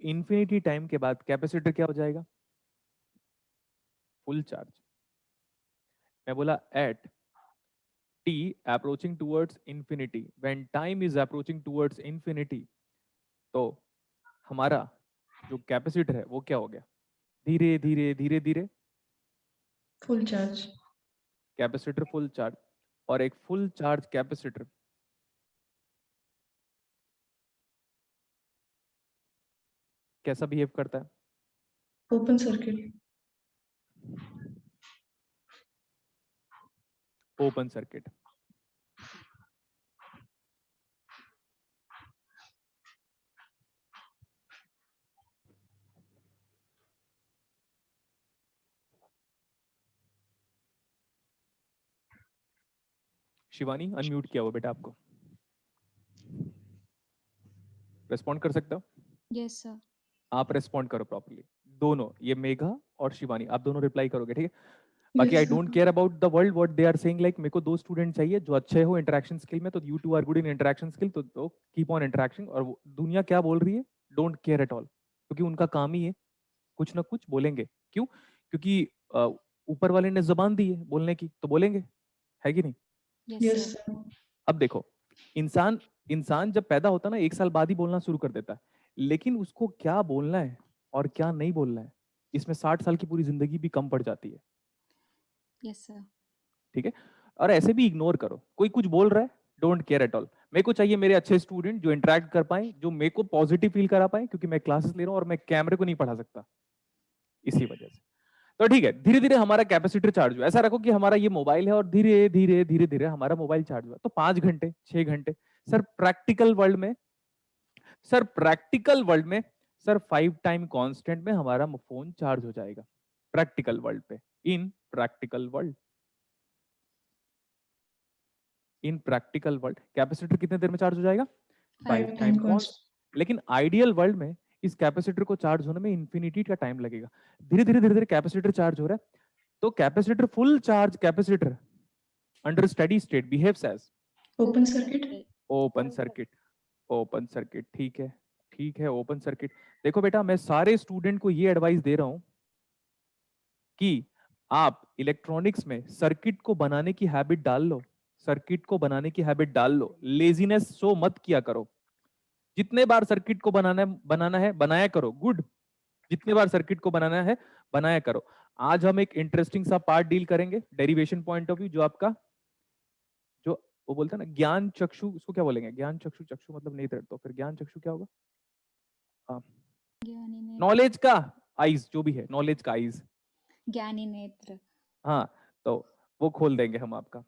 इंफिनिटी टाइम के बाद कैपेसिटर क्या हो जाएगा? Full charge. मैं बोला eight t approaching towards infinity, when time is approaching towards infinity, तो हमारा जो कैपेसिटर है वो क्या हो गया? धीरे धीरे धीरे धीरे Full charge. Capacitor full charge. और एक फुल चार्ज कैपेसिटर कैसा बिहेव करता है? Open circuit. Open circuit. Shivani unmute किया हुआ बेटा, आपको रेस्पॉन्ड कर सकते हो? Yes, sir. आप रेस्पॉन्ड करो प्रॉपर्ली, दोनों, ये मेघा और शिवानी, आप दोनों रिप्लाई करोगे, ठीक है? बाकी Yes, I sir. Don't care about the world what they are saying, like मेरे को 2 स्टूडेंट चाहिए जो अच्छे हो इंटरेक्शन स्किल में, तो you two are good in interaction skill, तो कीप ऑन इंटरेक्टिंग। और दुनिया क्या बोल रही है, डोंट केयर एट ऑल, क्योंकि उनका काम ही है कुछ ना कुछ बोलेंगे। क्यों? क्योंकि ऊपर वाले ने जबान दी है बोलने की, तो बोलेंगे, है कि नहीं? Yes, Yes sir. sir. अब देखो, इंसान जब पैदा होता है ना, 1 साल बाद ही बोलना शुरू कर देता है, लेकिन उसको क्या बोलना है और क्या नहीं बोलना है, इसमें 60 साल की पूरी जिंदगी भी कम पड़ जाती है। Yes, sir. ठीक है? और ऐसे भी इग्नोर करो, कोई कुछ बोल रहा है, डोंट केयर एट ऑल। मेरे को चाहिए मेरे अच्छे स्टूडेंट जो इंटरेक्ट कर पाए, जो मेरे को पॉजिटिव फील करा पाए, क्योंकि मैं क्लासेस ले रहा हूँ और मैं कैमरे को नहीं पढ़ा सकता इसी वजह से। तो ठीक है, धीरे धीरे हमारा कैपेसिटर चार्ज हुआ। ऐसा रखो कि हमारा ये मोबाइल है और धीरे धीरे धीरे धीरे हमारा मोबाइल चार्ज हुआ। तो 5 घंटे 6 घंटे सर प्रैक्टिकल वर्ल्ड में, सर प्रैक्टिकल वर्ल्ड में सर 5 टाइम कांस्टेंट में हमारा फोन चार्ज हो जाएगा प्रैक्टिकल वर्ल्ड पे। इन प्रैक्टिकल वर्ल्ड, इन प्रैक्टिकल वर्ल्ड कैपेसिटर कितने देर में चार्ज हो जाएगा? 5 टाइम कांस्टेंट। लेकिन आइडियल वर्ल्ड में इस कैपेसिटर को चार्ज होने में इंफिनिटी का टाइम लगेगा। धीरे धीरे कैपेसिटर चार्ज हो रहा है। तो capacitor full charge capacitor under steady state behaves as open circuit. Open circuit. Open circuit, ठीक है, ठीक है, ओपन सर्किट। देखो बेटा, मैं सारे स्टूडेंट को ये एडवाइस दे रहा हूं कि आप इलेक्ट्रॉनिक्स में सर्किट को बनाने की हैबिट डाल लो, सर्किट को बनाने की हैबिट डाल लो। लेजीनेस शो मत किया करो। जितने बार सर्किट को बनाना है बनाया करो, गुड। जितने बार सर्किट को बनाना है बनाया करो। आज हम एक इंटरेस्टिंग सा पार्ट डील करेंगे डेरिवेशन पॉइंट ऑफ व्यू, जो आपका जो वो बोलते हैं ना ज्ञान चक्षु, उसको क्या बोलेंगे? ज्ञान चक्षु, चक्षु मतलब नेत्र, तो फिर ज्ञान चक्षु क्या होगा? हाँ, ज्ञानी नेत्र। नॉलेज का आईज, जो भी है नॉलेज का आईज, ज्ञानी नेत्र। हाँ, तो वो खोल देंगे हम आपका।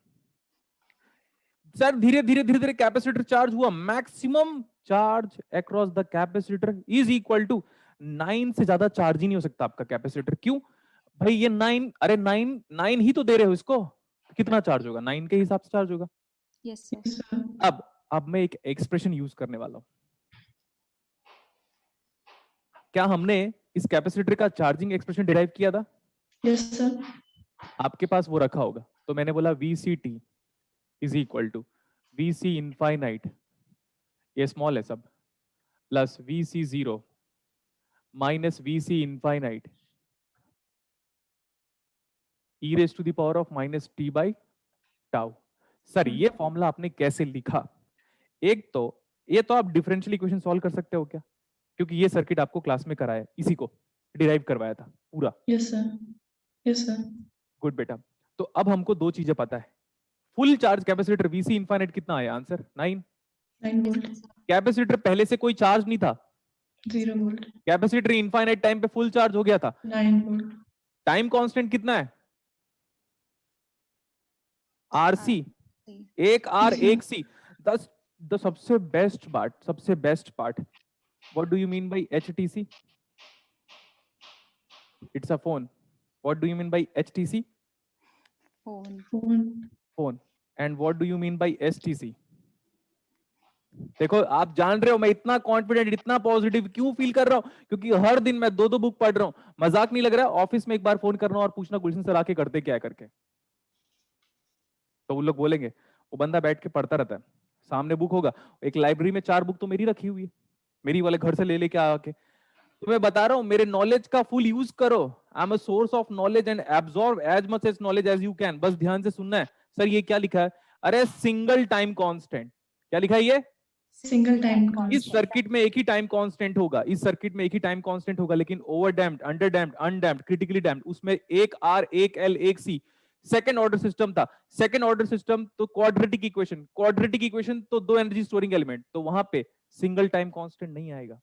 सर धीरे धीरे कैपेसिटर चार्ज हुआ। Maximum charge across the capacitor is equal to 9 से ज्यादा चार्ज ही नहीं हो सकता आपका कैपेसिटर। क्यों भाई? ये 9, अरे 9 ही तो दे रहे हो इसको, कितना चार्ज होगा? 9 के हिसाब से चार्ज होगा। Yes sir. अब मैं एक एक्सप्रेशन यूज करने वाला हूं। क्या हमने इस कैपेसिटर का चार्जिंग एक्सप्रेशन डिराइव किया था? Yes sir. आपके पास वो रखा होगा। तो मैंने बोला VCT is equal to VC infinite, ये स्मॉल है सब, plus VC0 minus VC infinite e raise to the power of minus t by tau. Sir ये फॉर्मूला आपने कैसे लिखा? एक तो ये तो आप डिफरेंशियल इक्वेशन सॉल्व कर सकते हो क्या? क्योंकि ये सर्किट आपको क्लास में कराया, इसी को डिराइव करवाया था पूरा। Yes sir. Yes sir. Good बेटा। तो अब हमको दो चीजें पता है। Full charge capacitor VC infinite कितना आया? Answer 9 volt. कैपेसिटर पहले से कोई चार्ज नहीं था, 0 वोल्ट। कैपेसिटर इनफाइनाइट टाइम पे फुल चार्ज हो गया था। 9 वोल्ट। टाइम कांस्टेंट कितना है? RC, एक R एक C। द सबसे best part, what do you mean by HTC? It's a phone. What do you mean by HTC? Phone. And what do you mean by STC? देखो आप जान रहे हो मैं इतना कॉन्फिडेंट, इतना पॉजिटिव क्यों फील कर रहा हूं? क्योंकि हर दिन मैं 2-2 बुक पढ़ रहा हूं। मजाक नहीं लग रहा है। ऑफिस में एक बार फोन करना और पूछना गुलशन सर आके करते क्या है करके, तो वो लोग बोलेंगे वो बंदा बैठ के पढ़ता रहता है, सामने बुक होगा। एक लाइब्रेरी में 4 बुक तो मेरी रखी हुई है, मेरी वाले घर से ले लेके आके। तो मैं बता रहा हूं मेरे नॉलेज का फुल यूज करो। I am a source of knowledge and absorb as much as knowledge as you can. बस ध्यान से सुनना है। सर ये क्या लिखा है? अरे सिंगल टाइम कांस्टेंट। क्या लिखा है ये? Single time. इस सर्किट में एक ही टाइम कांस्टेंट होगा, इस सर्किट में एक ही टाइम कांस्टेंट होगा, लेकिन over damped, under damped, undamped, critically damped, उसमें एक R एक L एक C। सेकेंड ऑर्डर सिस्टम था। सेकेंड ऑर्डर सिस्टम तो क्वाड्रेटिक इक्वेशन तो 2 एनर्जी स्टोरिंग एलिमेंट, तो वहां पे सिंगल टाइम कांस्टेंट नहीं आएगा।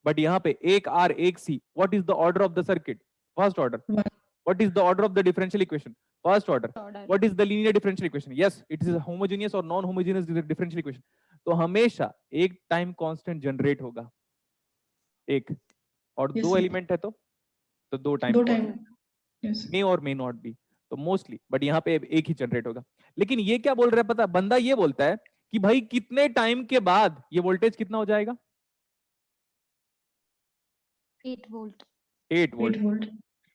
बट यहाँ पे एक R एक C। What is the order of the circuit? First order. What is the order of the differential equation? First order. What is the linear differential equation? Yes, it is homogeneous और non homogeneous differential equation. तो हमेशा एक time constant generate होगा, एक, और Yes, दो sir. Element है तो 2 टाइम दो टाइम। यस। मे और मे नॉट बी, तो मोस्टली, बट यहाँ पे एक ही जनरेट होगा। लेकिन ये क्या बोल रहा है पता? बंदा ये बोलता है कि भाई कितने टाइम के बाद ये वोल्टेज कितना हो जाएगा? 8 वोल्ट। 8 8 वोल्ट। वोल्ट।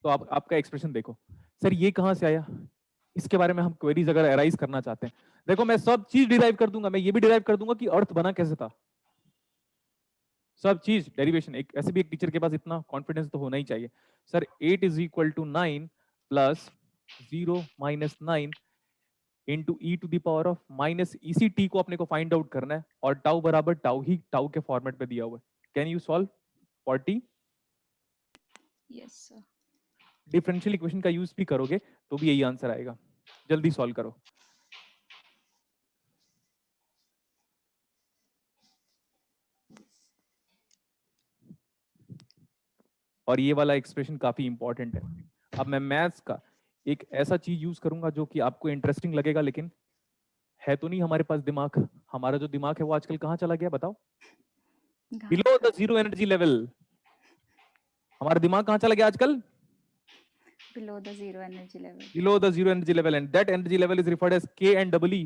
तो आप आपका एक्सप्रेशन देखो। सर ये कहां से आया? इसके बारे में हम क्वेरीज अगर अराइज करना चाहते हैं, देखो मैं सब चीज डिराइव कर दूंगा। मैं ये भी डिराइव कर दूंगा कि अर्थ बना कैसे था, सब चीज डेरिवेशन। एक ऐसे भी एक टीचर के पास इतना कॉन्फिडेंस तो होना ही चाहिए। Sir 8 is equal to 9 plus 0 minus 9 into E to the power of minus, इसी टी को अपने को फाइंड आउट करना है, और टाउ बराबर टाउ ही टाउ के फॉर्मेट पे दिया हुआ है। Can you solve for T? Yes sir. Differential equation का यूज भी करोगे तो भी यही आंसर आएगा। जल्दी सॉल्व करो। और ये वाला एक्सप्रेशन काफी इंपॉर्टेंट है। अब मैं मैथ्स का एक ऐसा चीज यूज करूंगा जो कि आपको इंटरेस्टिंग लगेगा, लेकिन है तो नहीं हमारे पास दिमाग। हमारा जो दिमाग है वो आजकल कहाँ चला गया बताओ? घास बिलो द खा जीरो एनर्जी लेवल। हमारा दिमाग कहाँ चला गया आजकल? below the zero energy level. Below the zero energy level, and that energy level is referred as K and double E.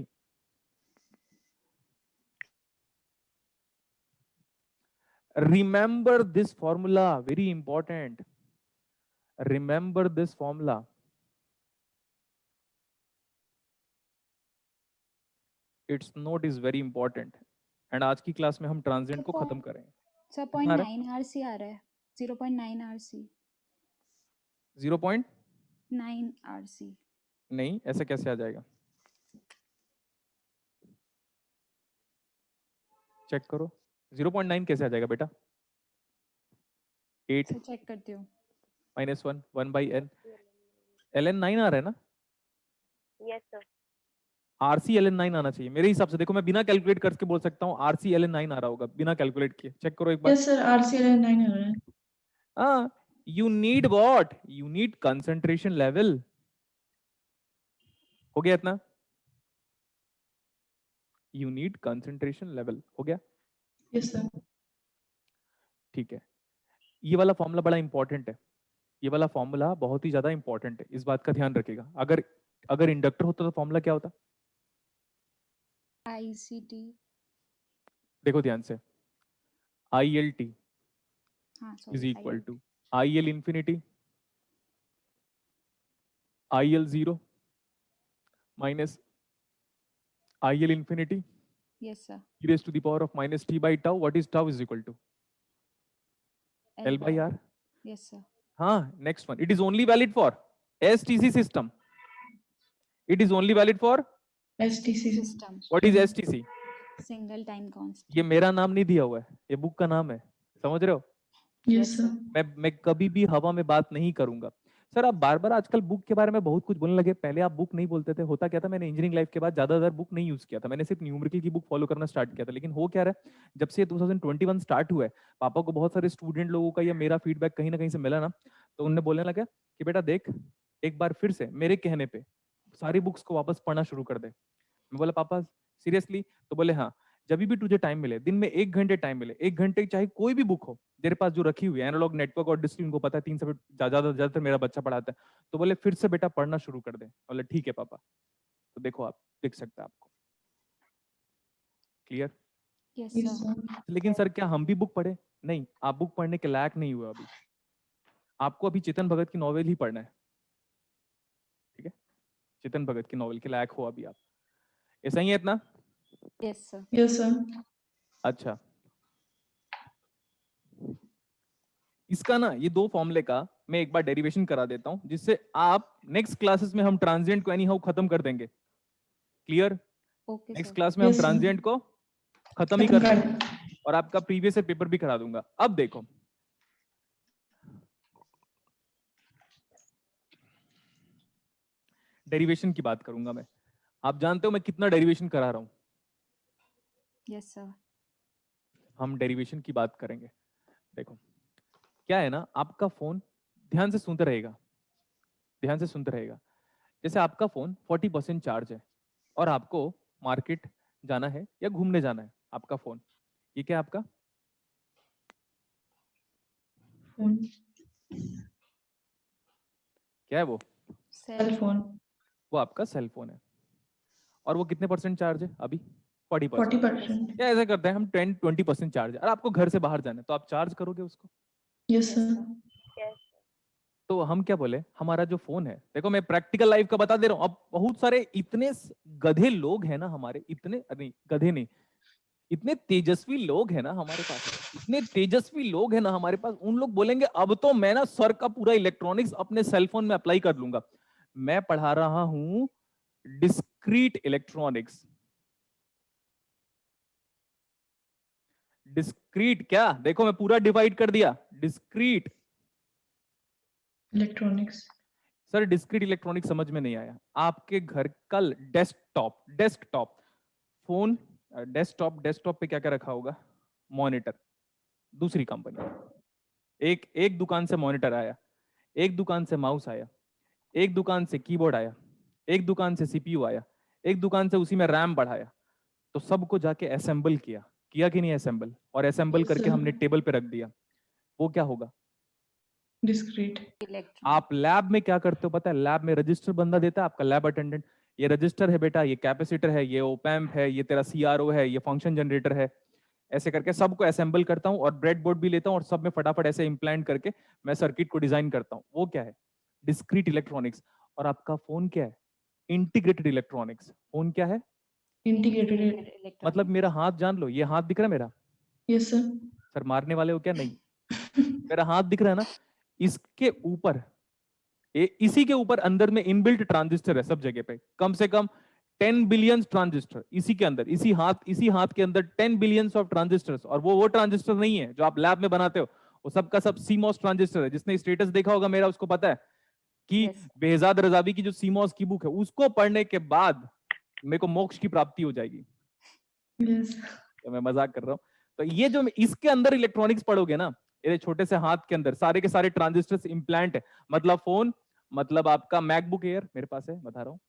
Remember this formula, very important. Remember this formula. Its note is very important. And आज की class में हम transient को खत्म करेंगे। Sir कितना आ रहा है? 0.9 RC आ रहा है, 0.9 RC, 0.9 RC। नहीं, ऐसे कैसे आ जाएगा? चेक करो, 0.9 कैसे आ जाएगा बेटा? 8 सर चेक करती हूँ। minus 1 1 by n ln 9 आ रहा है ना? Yes, sir. RC ln 9 आना चाहिए मेरे हिसाब से। देखो मैं बिना कैलकुलेट करके बोल सकता हूँ RC ln 9 आ रहा होगा बिना कैलकुलेट किए। चेक करो एक बार। Yes, sir. RCL 9 आ रहा है. हाँ, you need what? You need concentration level. हो गया इतना? You need concentration level. हो गया? Yes, sir. ठीक है। ये वाला फॉर्मूला बड़ा इंपॉर्टेंट है। ये वाला फॉर्मूला बहुत ही ज्यादा इंपॉर्टेंट है, इस बात का ध्यान रखिएगा। अगर इंडक्टर होता तो फॉर्मूला क्या होता? ICT। देखो ध्यान से, ILT हाँ is sorry, equal to IL infinity IL0 minus IL infinity yes sir, e raised to the power of minus t by tau. What is tau is equal to L by R. Yes sir. हाँ, next one. It is only valid for STC system. It is only valid for STC. System, what is STC? Single time constant. ये मेरा नाम नहीं दिया हुआ है, ये book का नाम है, समझ रहे हो? Yes, sir. मैं कभी भी हवा में बात नहीं करूंगा। सर आप बार बार आजकल बुक के बारे में बहुत कुछ बोलने लगे। पहले आप बुक नहीं बोलते थे। होता क्या था, मैंने इंजीनियरिंग लाइफ के बाद ज्यादातर बुक नहीं यूज किया था। मैंने सिर्फ न्यूमेरिकल की बुक फॉलो करना स्टार्ट किया था। लेकिन हो क्या रहा है, जब से 2021 स्टार्ट हुआ है, पापा को बहुत सारे स्टूडेंट लोगों का या मेरा फीडबैक कहीं ना कहीं से मिला ना, तो उन्होंने बोलने लगा कि बेटा देख, एक बार फिर से मेरे कहने पे सारी बुक्स को वापस पढ़ना शुरू कर दे। मैं बोला पापा सीरियसली? तो बोले हाँ, जब भी तुझे टाइम मिले, दिन में 1 घंटे टाइम मिले, 1 घंटे चाहे कोई भी बुक हो तेरे पास जो रखी हुई है, एनालॉग नेटवर्क और डिजिटल, उनको पता है 3 सब्जेक्ट ज्यादातर मेरा बच्चा पढ़ाता है, तो बोले फिर से बेटा पढ़ना शुरू कर दे। बोले ठीक है पापा। तो देखो आप देख सकते हैं आपको clear. Yes Yes, sir. sir. लेकिन सर क्या हम भी बुक पढ़े? नहीं, आप बुक पढ़ने के लायक नहीं हुए अभी। आपको अभी चेतन भगत की नॉवेल ही पढ़ना है, ठीक है? चेतन भगत की नॉवेल के लायक हो अभी आप। ये सही है इतना? Yes sir. Yes, sir. अच्छा, इसका ना ये दो फॉर्मूले का मैं एक बार डेरिवेशन करा देता हूं, जिससे आप नेक्स्ट क्लासेस में हम ट्रांजिएंट को एनी हाउ खत्म कर देंगे। Clear? Okay next sir. Class में हम Yes, sir. ट्रांजिएंट को खत्म ही कर देंगे और आपका प्रीवियस ईयर पेपर भी करा दूंगा। अब देखो, डेरिवेशन की बात करूंगा मैं। आप जानते हो मैं कितना डेरिवेशन करा रहा हूं? Yes sir. हम डेरिवेशन की बात करेंगे। देखो क्या है ना, आपका फोन ध्यान से सुनते रहेगा, ध्यान से सुनते रहेगा। जैसे आपका फोन 40% चार्ज है और आपको मार्केट जाना है या घूमने जाना है, आपका फोन, ये क्या है आपका? Phone. क्या है वो? Cell phone. वो आपका सेल फोन है। और वो कितने परसेंट चार्ज है अभी? 40%। 40%. या ऐसा करते हैं हम 10-20% चार्ज है और आपको घर से बाहर जाना है, तो आप चार्ज करोगे उसको? Yes, sir. Yes. तो हम क्या बोले, हमारा जो फोन है, देखो मैं प्रैक्टिकल लाइफ का बता दे रहा हूँ। अब बहुत सारे इतने गधे लोग हैं ना हमारे, इतने नहीं गधे नहीं, इतने तेजस्वी लोग हैं ना हमारे पास, इतने तेजस्वी लोग हैं ना हमारे पास। उन लोग बोलेंगे अब तो मैं ना सर का पूरा इलेक्ट्रॉनिक्स अपने सेल फोन में अप्लाई कर लूंगा। मैं पढ़ा रहा हूं डिस्क्रीट इलेक्ट्रॉनिक्स। डिस्क्रीट क्या, देखो मैं पूरा डिवाइड कर दिया। Discrete Electronics. Sir, discrete electronics समझ में नहीं आया। आपके घर कल डेस्कटॉप, डेस्कटॉप फोन, डेस्कटॉप पे क्या क्या रखा होगा? मॉनिटर, दूसरी कंपनी। एक दुकान से मॉनिटर आया, एक दुकान से माउस आया, एक दुकान से कीबोर्ड आया, एक दुकान से सीपीयू आया, एक दुकान से उसी में रैम बढ़ाया, तो सबको जाके असेंबल किया, किया कि नहीं असेंबल, और असेंबल Yes, करके sir. हमने टेबल पे रख दिया, वो क्या होगा? Discrete. इलेक्ट्रॉन। आप लैब में क्या करते हो पता है? लैब में रजिस्टर बंदा देता है आपका लैब अटेंडेंट, ये रजिस्टर है बेटा, ये कैपेसिटर है, ये ओपैम्प है, ये तेरा सीआरओ है, ये फंक्शन जनरेटर है, ऐसे करके सबको असेंबल करता हूँ और ब्रेड बोर्ड भी लेता हूँ और सब में फटाफट ऐसे इम्प्लांट करके मैं सर्किट को डिजाइन करता हूँ। वो क्या है? Discrete electronics. और आपका फोन क्या है? Integrated electronics. फोन क्या है? Integrated. इलेक्ट्रॉनिक। मतलब मेरा हाथ जान लो, ये हाथ दिख रहा है मेरा? Yes, sir. सर मारने वाले हो क्या? नहीं, मेरा हाथ दिख रहा है ना, इसके ऊपर इसी के ऊपर अंदर में इनबिल्ट ट्रांजिस्टर है सब जगह पे, कम से कम 10 बिलियन ट्रांजिस्टर इसी के अंदर, इसी हाथ के अंदर 10 बिलियंस ऑफ ट्रांजिस्टर्स। और वो ट्रांजिस्टर नहीं है जो आप लैब में बनाते हो, वो सबका सब सीमॉस ट्रांजिस्टर है। जिसने स्टेटस देखा होगा मेरा उसको पता है कि Yes. बेहजाद रजावी की जो सीमॉस की बुक है उसको पढ़ने के बाद मेरे को मोक्ष की प्राप्ति हो जाएगी। Yes. तो मैं मजाक कर रहा हूँ। तो ये जो इसके अंदर इलेक्ट्रॉनिक्स पढ़ोगे ना, ये छोटे से हाथ के अंदर सारे के सारे ट्रांजिस्टर्स इम्प्लांट है। मतलब फोन, मतलब आपका मैकबुक एयर मेरे पास है, बता रहा हूँ,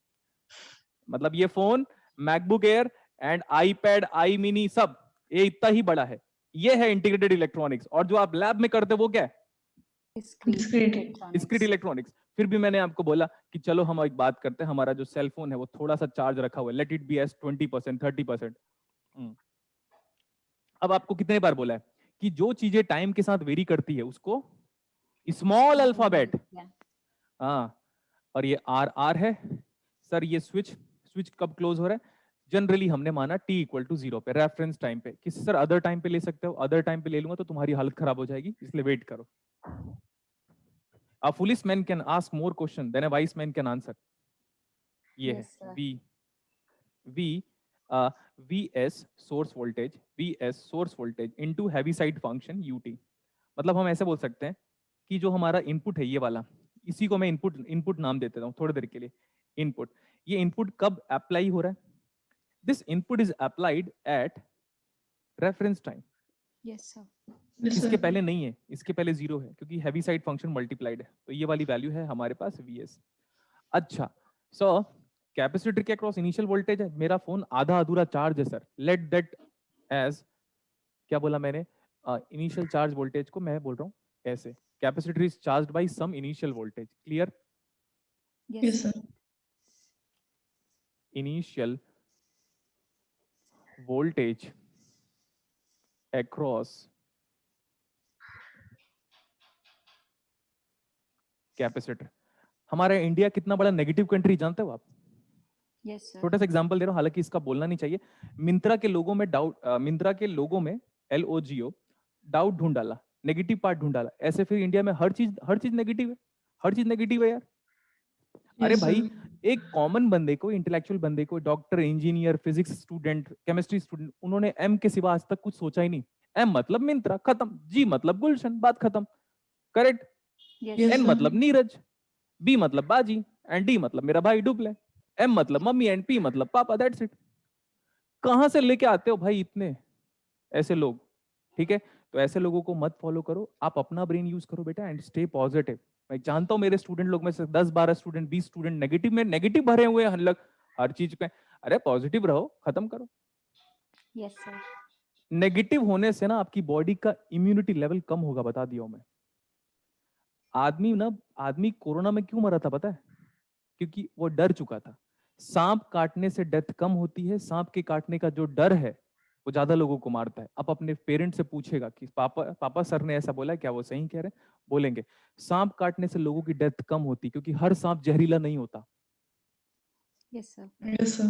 मतलब ये phone, MacBook air and iPad, I mini, सब ये इतना ही बड़ा है। ये है इंटीग्रेटेड इलेक्ट्रॉनिक्स। और जो आप लैब में करते हो वो क्या है? Discrete. Discrete electronics. फिर भी मैंने आपको बोला कि चलो हम एक बात करते हैं, हमारा जो सेल फोन है वो थोड़ा सा चार्ज रखा हुआ है, लेट इट बी एस 20% 30%। अब आपको कितने बार बोला है कि जो चीजें टाइम के साथ वेरी करती है उसको स्मॉल अल्फाबेट। हाँ, और ये आर है सर, ये स्विच कब क्लोज हो रहा है? जनरली हमने माना t=0 पे, रेफरेंस टाइम पे। किसी सर अदर टाइम पे ले सकते हो? अदर टाइम पे ले लूंगा तो तुम्हारी हालत खराब हो जाएगी, इसलिए वेट करो। A foolish man can ask more question than a wise man can answer. ये Yes, है sir. Vs source voltage into heavy side function ut। मतलब हम ऐसे बोल सकते हैं कि जो हमारा इनपुट है ये वाला, इसी को मैं इनपुट नाम दे देता हूँ थोड़ी देर के लिए। इनपुट, ये इनपुट कब अप्लाई हो रहा है? This input is applied at reference time. Yes, sir. Yes, इसके sir. पहले नहीं है, इसके पहले 0 है क्योंकि हैवी साइड फंक्शन मल्टीप्लाइड है, तो ये वाली वैल्यू है हमारे पास Vs। अच्छा, सो कैपेसिटर के अक्रॉस इनिशियल वोल्टेज है, मेरा फोन आधा अधूरा चार्ज है सर, लेट दैट एज, क्या बोला मैंने? इनिशियल चार्ज वोल्टेज को मैं बोल रहा हूँ ऐसे, capacitor is charged by some initial voltage. Clear? Yes, Yes, sir. sir. Initial voltage across capacitor. हमारा इंडिया कितना बड़ा नेगेटिव कंट्री जानते हो आप? Yes, sir. छोटा सा एग्जांपल दे रहा हूँ, हालांकि इसका बोलना नहीं चाहिए। मिंत्रा के लोगों में LOGO डाउट ढूंढ डाला, नेगेटिव पार्ट ढूंढ डाला, ऐसे फिर इंडिया में हर चीज नेगेटिव है, हर चीज नेगेटिव है यार। अरे Yes, भाई, sir. एक कॉमन बंदे को, इंटेलेक्चुअल बंदे को, doctor, engineer, physics student, chemistry student, उन्होंने एम के सिवा आज तक कुछ सोचा ही नहीं। एम मतलब मिंत्रा, खत्म। जी मतलब गुलशन, बात खत्म। करेक्ट? Yes, Yes, sir. एन sir. मतलब नीरज, बी मतलब बाजी, एंड डी मतलब मेरा भाई डुप्ले, एम मतलब मम्मी, एंड पी मतलब पापा। That's it. कहां से लेके आते हो भाई इतने ऐसे लोग? ठीक है, तो ऐसे लोगों को मत फॉलो करो, आप अपना ब्रेन यूज करो बेटा, एंड स्टे पॉजिटिव। मैं जानता हूं मेरे स्टूडेंट लोग में से 10-12 स्टूडेंट, 20 स्टूडेंट नेगेटिव भरे हुए हैं हर चीज पे। अरे पॉजिटिव रहो, खत्म करो। Yes, sir. नेगेटिव होने से ना आपकी बॉडी का इम्यूनिटी लेवल कम होगा, बता दिया हूं मैं। आदमी कोरोना में क्यों मरा था पता है? क्योंकि वो डर चुका था। सांप काटने से डेथ कम होती है, सांप के काटने का जो डर है वो ज्यादा लोगों को मारता है। अब अपने पेरेंट्स से पूछेगा कि पापा सर ने ऐसा बोला, क्या वो सही कह रहे हैं? बोलेंगे सांप काटने से लोगों की डेथ कम होती, क्योंकि हर सांप जहरीला नहीं होता। Yes, sir. Yes, sir.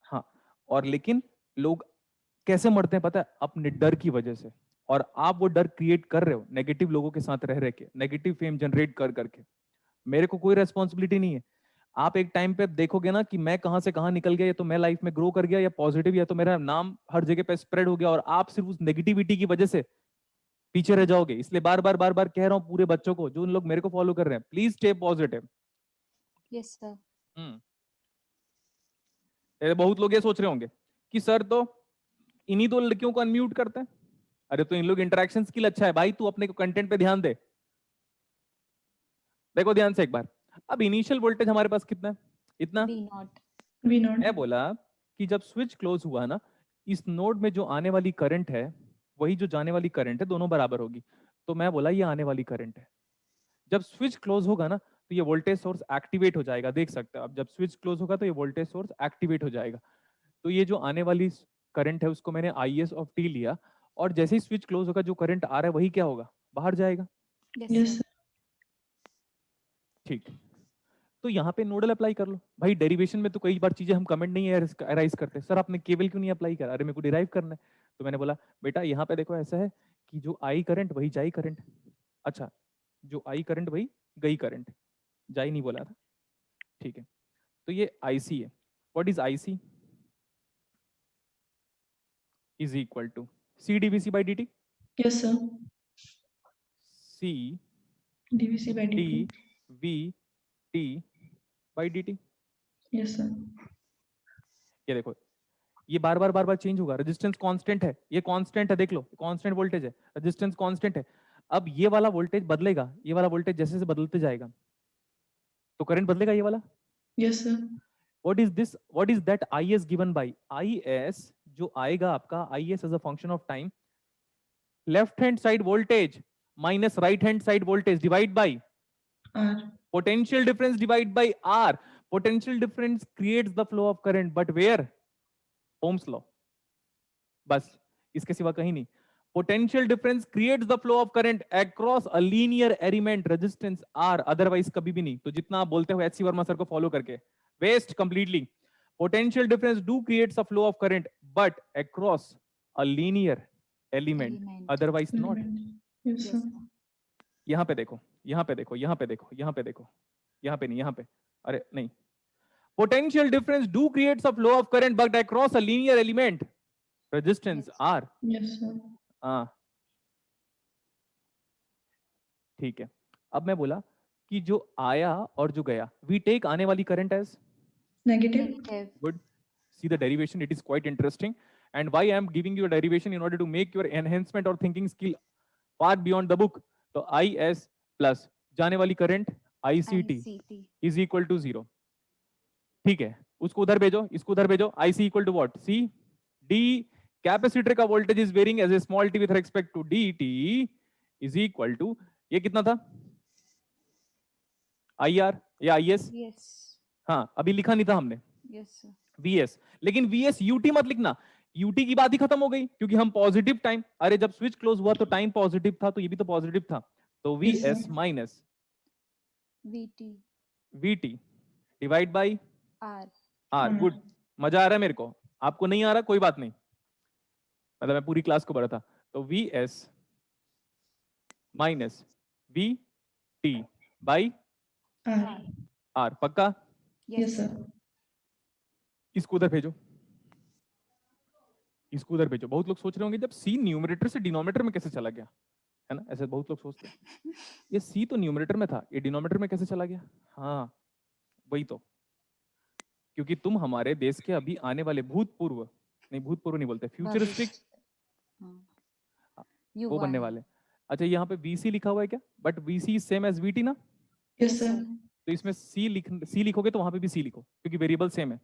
हाँ, और लेकिन लोग कैसे मरते हैं पता है? अपने डर की वजह से। और आप वो डर क्रिएट कर रहे हो नेगेटिव लोगों के साथ रह के, नेगेटिव फेम जनरेट कर करके। मेरे को कोई रेस्पॉन्सिबिलिटी नहीं है। आप एक टाइम पे देखोगे ना कि मैं कहां से कहां निकल गया, या तो मैं लाइफ में ग्रो कर गया, या पॉजिटिव, या तो मेरा नाम हर जगह पे स्प्रेड हो गया, और आप सिर्फ उस नेगेटिविटी की वजह से पीछे रह जाओगे। इसलिए बार बार कह रहा हूं पूरे बच्चों को, जो उन लोग मेरे को फॉलो कर रहे हैं, please stay positive. Yes, sir. बहुत लोग ये सोच रहे होंगे कि सर तो इन्हीं दो लड़कियों को अनम्यूट करते हैं, अरे तो इन लोग इंटरेक्शन स्किल अच्छा है भाई, तू अपने को कंटेंट पे ध्यान दे। देखो ध्यान से एक बार, अब इनिशियल वोल्टेज हमारे पास कितना है, इतना। V naught. V naught. मैं बोला कि जब स्विच क्लोज हुआ ना, इस नोड में जो आने वाली करंट है वही जो जाने वाली करंट है, दोनों बराबर होगी। तो मैं बोला ये आने वाली करंट है। जब स्विच क्लोज होगा ना तो ये वोल्टेज सोर्स एक्टिवेट हो जाएगा, देख सकते हो आप, जब स्विच क्लोज होगा तो ये वोल्टेज सोर्स एक्टिवेट हो जाएगा। तो ये जो आने वाली करंट है उसको मैंने IS ऑफ t लिया, और जैसे ही स्विच क्लोज होगा जो करंट आ रहा है वही क्या होगा, बाहर जाएगा। Yes, Yes, sir. sir. ठीक, तो यहाँ पे नोडल अप्लाई कर लो भाई। डेरिवेशन में तो कई बार चीजें हम कमेंट नहीं अराइज करते, सर आपने केवल क्यों नहीं अप्लाई करा, अरे मेरे को डिराइव करना है। तो मैंने बोला बेटा यहाँ पे देखो ऐसा है कि जो आई करंट वही जाई करंट। अच्छा, जो आई करंट वही गई करंट, जाई नहीं बोला था, ठीक है। तो ये IC है। What is IC? Is equal to C dVc by dt। Yes, sir. C DVC by dt. dVt by dt। Yes, sir. ये देखो, ये बार बार चेंज होगा, रेजिस्टेंस कांस्टेंट है, ये कांस्टेंट है, देख लो कांस्टेंट वोल्टेज है, रेजिस्टेंस कांस्टेंट है। अब ये वाला वोल्टेज बदलेगा, ये वाला वोल्टेज जैसे जैसे बदलते जाएगा तो करंट बदलेगा ये वाला। Yes, sir. What is this, what is that IS given by IS, जो आएगा आपका IS as a function of time, left hand side voltage minus right hand side voltage divide by R. potential difference divide by R। potential difference creates the flow of current, but where? Ohm's law। बस, इसके सिवा कहीं नहीं। potential difference creates the flow of current across a linear element resistance R, otherwise कभी भी नहीं। तो जितना आप बोलते हो HC वर्मा सर को फॉलो करके, waste completely। potential difference do creates a flow of current but across a linear element, otherwise not। Yes, Yes, sir. sir. यहाँ पे देखो, यहाँ पे देखो, यहाँ पे देखो, यहाँ पे देखो, यहाँ पे नहीं, यहाँ पे, अरे नहीं। potential difference do creates a flow of current but across a linear element resistance Yes. R। Yes, sir. हाँ, ठीक है। अब मैं बोला कि जो आया और जो गया, we take आने वाली current as Negative. Negative. good। See the derivation, it is quite interesting, and why I am giving you a derivation in order to make your enhancement or thinking skill far beyond the book। तो IS plus जाने वाली current ICT ICT. Is equal to 0। ठीक है, उसको उधर भेजो, इसको उधर भेजो। IC equal to what, C D, capacitor का voltage is varying as a small t with respect to dt is equal to, ये कितना था, IR या IS? Yes. हाँ, अभी लिखा नहीं था हमने Yes, sir. VS, लेकिन VS UT मत लिखना, UT की बात ही खत्म हो गई क्योंकि हम पॉजिटिव टाइम, अरे जब स्विच क्लोज हुआ तो टाइम पॉजिटिव था, तो ये भी तो पॉजिटिव था। तो Yes, VS sir. Minus VT. VT divide by R. R। Good, मजा आ रहा है मेरे को, आपको नहीं आ रहा कोई बात नहीं, मतलब मैं पूरी क्लास को पढ़ा था। तो VS minus VT by R. R, पक्का? Yes, sir. इसको उधर भेजो, इसको उधर भेजो। बहुत लोग सोच रहे होंगे जब C न्यूमरेटर से डिनोमिनेटर में कैसे चला गया, है ना, ऐसे बहुत लोग सोचते हैं। ये C तो न्यूमरेटर में था, ये डिनोमिनेटर में कैसे चला गया? हाँ वही तो, क्योंकि तुम हमारे देश के अभी आने वाले भूतपूर्व नहीं बोलते, फ्यूचरिस्टिक हाँ. वो बनने U1. वाले। अच्छा, यहाँ पे VC लिखा हुआ है क्या? But VC is same as VT ना, Yes, Yes, sir. sir. तो इसमें C लिखोगे तो वहां पे भी C लिखो क्योंकि वेरिएबल सेम है।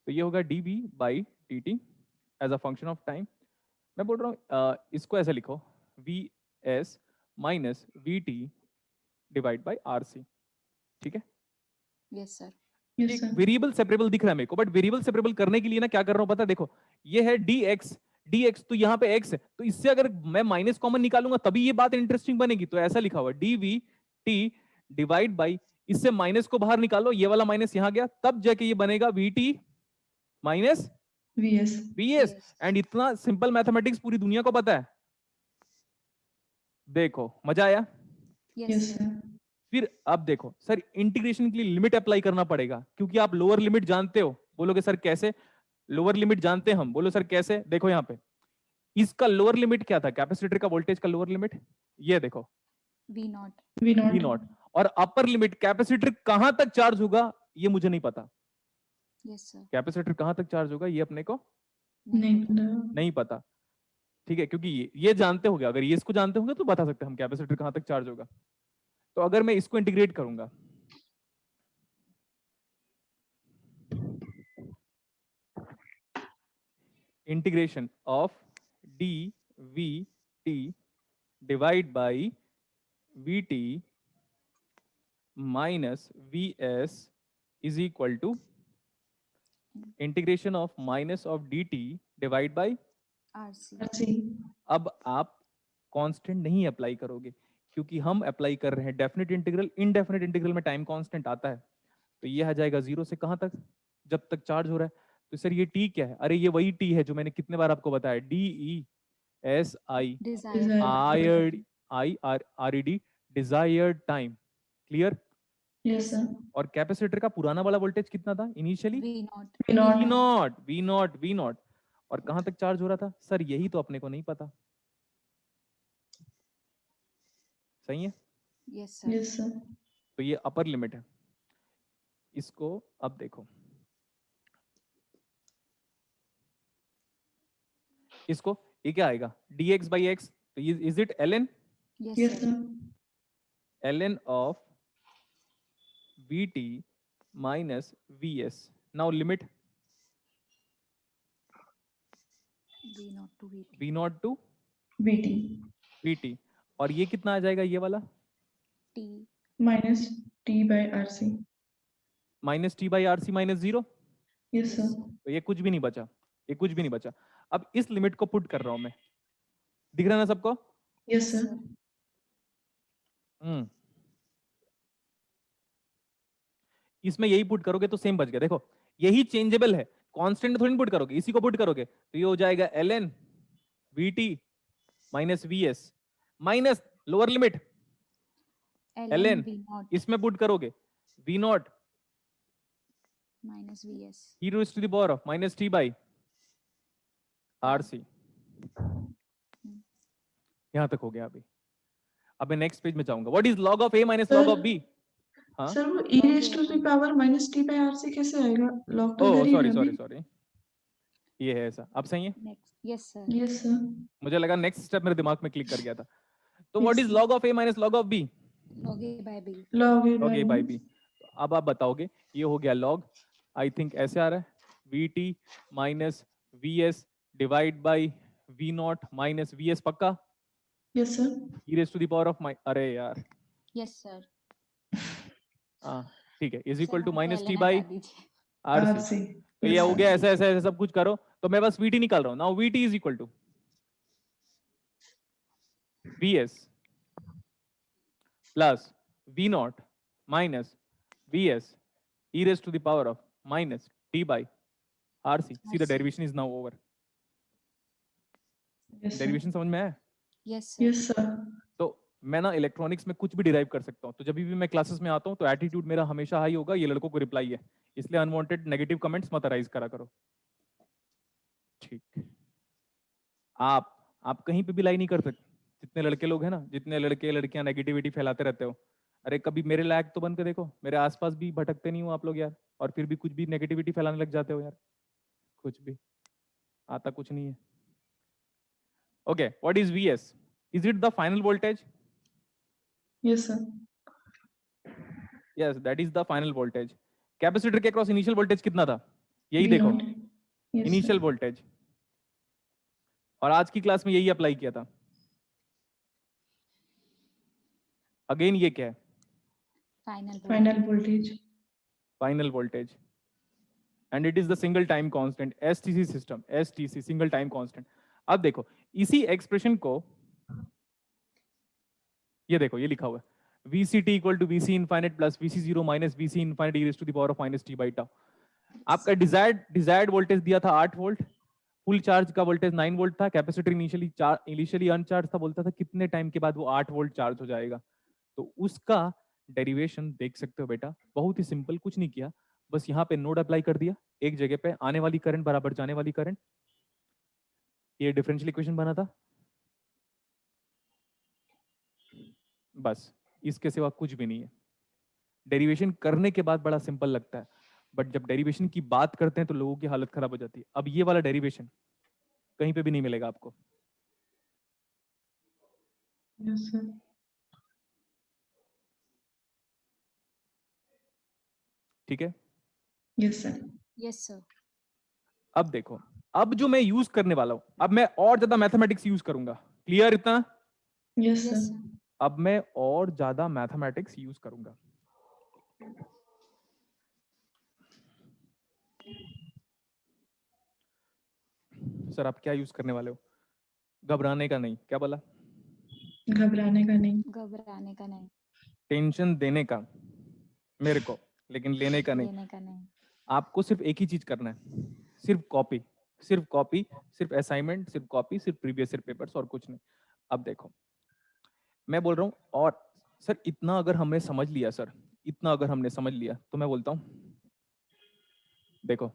तो ये होगा dV by dt as a function of time. मैं बोल रहा हूँ इसको ऐसे लिखो, VS minus VT divide by RC। ठीक है, Yes, sir. Yes, एक sir. वेरिएबल सेपरेबल दिख रहा है मेरे को, बट वेरिएबल सेपरेबल करने के लिए ना क्या कर रहा हूँ पता है? देखो ये है dx, तो यहाँ पे x है, तो इससे अगर मैं माइनस कॉमन निकालूंगा तभी ये बात इंटरेस्टिंग बनेगी। तो ऐसा लिखा हुआ dVt डिवाइड बाई, इससे माइनस को बाहर निकालो, ये वाला माइनस यहाँ गया, तब जाके ये बनेगा VT minus VS. VS। Yes. And इतना सिंपल मैथमेटिक्स पूरी दुनिया को पता है। देखो मजा आया? Yes, Yes, sir. sir. फिर अब देखो सर, इंटीग्रेशन के लिए लिमिट अप्लाई करना पड़ेगा क्योंकि आप लोअर लिमिट जानते हो। बोलोगे सर कैसे? लोअर लिमिट जानते हैं हम, बोलो सर कैसे? देखो यहाँ पे इसका लोअर लिमिट क्या था, कैपेसिटर का वोल्टेज का लोअर लिमिट, ये देखो V naught. V naught. V not, और अपर लिमिट कैपेसिटर कहां तक चार्ज होगा ये मुझे नहीं पता। Yes, sir. कैपेसिटर कहां तक चार्ज होगा ये अपने को नहीं पता। नहीं पता। ठीक है, क्योंकि ये जानते होगे, अगर ये इसको जानते होंगे तो बता सकते हैं हम कैपेसिटर कहाँ तक चार्ज होगा। तो अगर मैं इसको इंटीग्रेट करूंगा, integration of D V T divide by V T minus V S is equal to integration of minus of D T divide by. RC. RC. अब आप कांस्टेंट नहीं अप्लाई करोगे, क्योंकि हम अप्लाई कर रहे हैं डेफिनेट इंटीग्रल। इनडेफिनेट इंटीग्रल में टाइम कांस्टेंट आता है, तो ये आ जाएगा 0 से कहां तक, जब तक चार्ज हो रहा है। तो सर ये टी क्या है? अरे ये वही टी है जो मैंने कितने बार आपको बताया, DESI Desired. आयर्ड IRED desired time. Clear? Yes, sir. और कैपेसिटर का पुराना वाला वोल्टेज कितना था इनिशियली? V0. V not. और कहां तक चार्ज हो रहा था सर? यही तो अपने को नहीं पता। सही है? Yes, sir. Yes, sir. तो ये अपर लिमिट है। इसको अब देखो, इसको ये क्या आएगा? dx by x। तो is it ln? Yes, Yes, sir. sir. ln of vt minus vs। now limit V0 to VT. v naught to VT. vt। और ये कितना आ जाएगा ये वाला? T. Minus T by RC. Minus T by R C minus 0। Yes, sir. तो ये कुछ भी नहीं बचा, ये कुछ भी नहीं बचा। अब इस लिमिट को पुट कर रहा हूं मैं, दिख रहा है ना सबको? Yes, sir. इसमें यही पुट करोगे तो सेम बच गया। देखो यही चेंजेबल है, कांस्टेंट थोड़ी पुट करोगे, इसी को पुट करोगे तो ये हो जाएगा ln vt minus vs minus lower limit ln, V0 इसमें पुट करोगे v not minus VS. e raised to the power of minus t by rc। यहां तक हो गया। अब मैं नेक्स्ट पेज में जाऊंगा। What is log of a minus log of b? हाँ? Sir, वो e raised to the power minus T by RC कैसे आएगा? Log तो ओह इधर ही सॉरी है सॉरी अभी। सॉरी, ये है ऐसा। अब सही है? Next. Yes, sir. Yes, sir. मुझे लगा नेक्स्ट स्टेप मेरे दिमाग में क्लिक कर गया था। तो Yes, what is sir. log of a minus log of b? Log A by B. Log A log by a by B. b। अब आप बताओगे, ये हो गया log, आई थिंक ऐसे आ रहा है, vt minus vs divide by v not minus vs। पक्का? Yes, sir. e raised to the power of अरे यार Yes, sir. ठीक है, इज इक्वल Sir, टू वहाँ पे माइनस टी LN बाई हटा दीजिए. R C. RC. तो ये हो गया ऐसा ऐसा ऐसा सब कुछ करो, तो मैं बस vt निकाल रहा हूँ। Now vt is equal to vs plus v not minus vs e raised to the power of minus t by rc। See the RC. Derivation is now over. Yes, sir. Derivation समझ में आया? Yes, sir. Yes, sir. तो मैं ना electronics में कुछ भी derive कर सकता हूँ। तो जब भी मैं क्लासेस में आता हूँ तो एटीट्यूड मेरा हमेशा हाई होगा, ये लड़कों को रिप्लाई है, इसलिए अनवांटेड नेगेटिव कमेंट्स मत अराइज करा करो। ठीक, आप कहीं पे भी लाई नहीं कर सकते। जितने लड़के लोग हैं ना, जितने लड़के लड़कियां नेगेटिविटी फैलाते रहते हो, अरे कभी मेरे लायक तो बन के देखो, मेरे आसपास भी भटकते नहीं हो आप लोग यार, और फिर भी कुछ भी नेगेटिविटी फैलाने लग जाते हो यार। कुछ भी आता कुछ नहीं है। Okay, what is vs? Is it the final voltage? Yes, sir. Yes, that is the final voltage. Capacitor के अक्रॉस इनिशियल वोल्टेज कितना था? यही V देखो, naught. Yes, sir. Initial voltage. और आज की क्लास में यही अप्लाई किया था। अगेन ये क्या है? Final. Final voltage. Final voltage, and it is the single time constant, STC system, STC single time constant. अब देखो इसी एक्सप्रेशन को, ये देखो ये लिखा हुआ है VCT equal to VC infinite plus VC0 minus VC infinite e raised to the power of minus t by tau। आपका डिजायर्ड वोल्टेज दिया था 8 वोल्ट, फुल चार्ज का वोल्टेज 9 वोल्ट था, कैपेसिटर इनिशियली अनचार्ज था, बोलता था कितने टाइम के बाद वो 8 वोल्ट चार्ज हो जाएगा। तो उसका डेरिवेशन देख सकते हो बेटा, बहुत ही सिंपल, कुछ नहीं किया, बस यहाँ पे नोड अप्लाई कर दिया, एक जगह पे आने वाली करंट बराबर जाने वाली करंट, ये डिफरेंशियल इक्वेशन बना था, बस इसके सिवा कुछ भी नहीं है। डेरिवेशन करने के बाद बड़ा सिंपल लगता है, बट जब डेरिवेशन की बात करते हैं तो लोगों की हालत खराब हो जाती है। अब ये वाला डेरिवेशन कहीं पे भी नहीं मिलेगा आपको, Yes, sir. ठीक है, Yes, sir. Yes, sir. अब देखो, अब जो मैं यूज करने वाला हूं, अब मैं और ज्यादा मैथमेटिक्स यूज करूंगा। क्लियर इतना? Yes, Yes, sir. sir. अब मैं और ज्यादा मैथमेटिक्स यूज करूंगा। सर आप क्या यूज करने वाले हो? घबराने का नहीं, क्या बोला? घबराने का नहीं। घबराने का नहीं, टेंशन देने का मेरे को, लेकिन लेने का नहीं। लेने का नहीं। आपको सिर्फ एक ही चीज करना है, सिर्फ कॉपी, सिर्फ कॉपी, सिर्फ असाइनमेंट, सिर्फ कॉपी, सिर्फ प्रीवियस ईयर पेपर्स, और कुछ नहीं। अब देखो, मैं बोल रहा हूँ, और सर इतना अगर हमने समझ लिया, सर इतना अगर हमने समझ लिया, तो मैं बोलता हूँ, देखो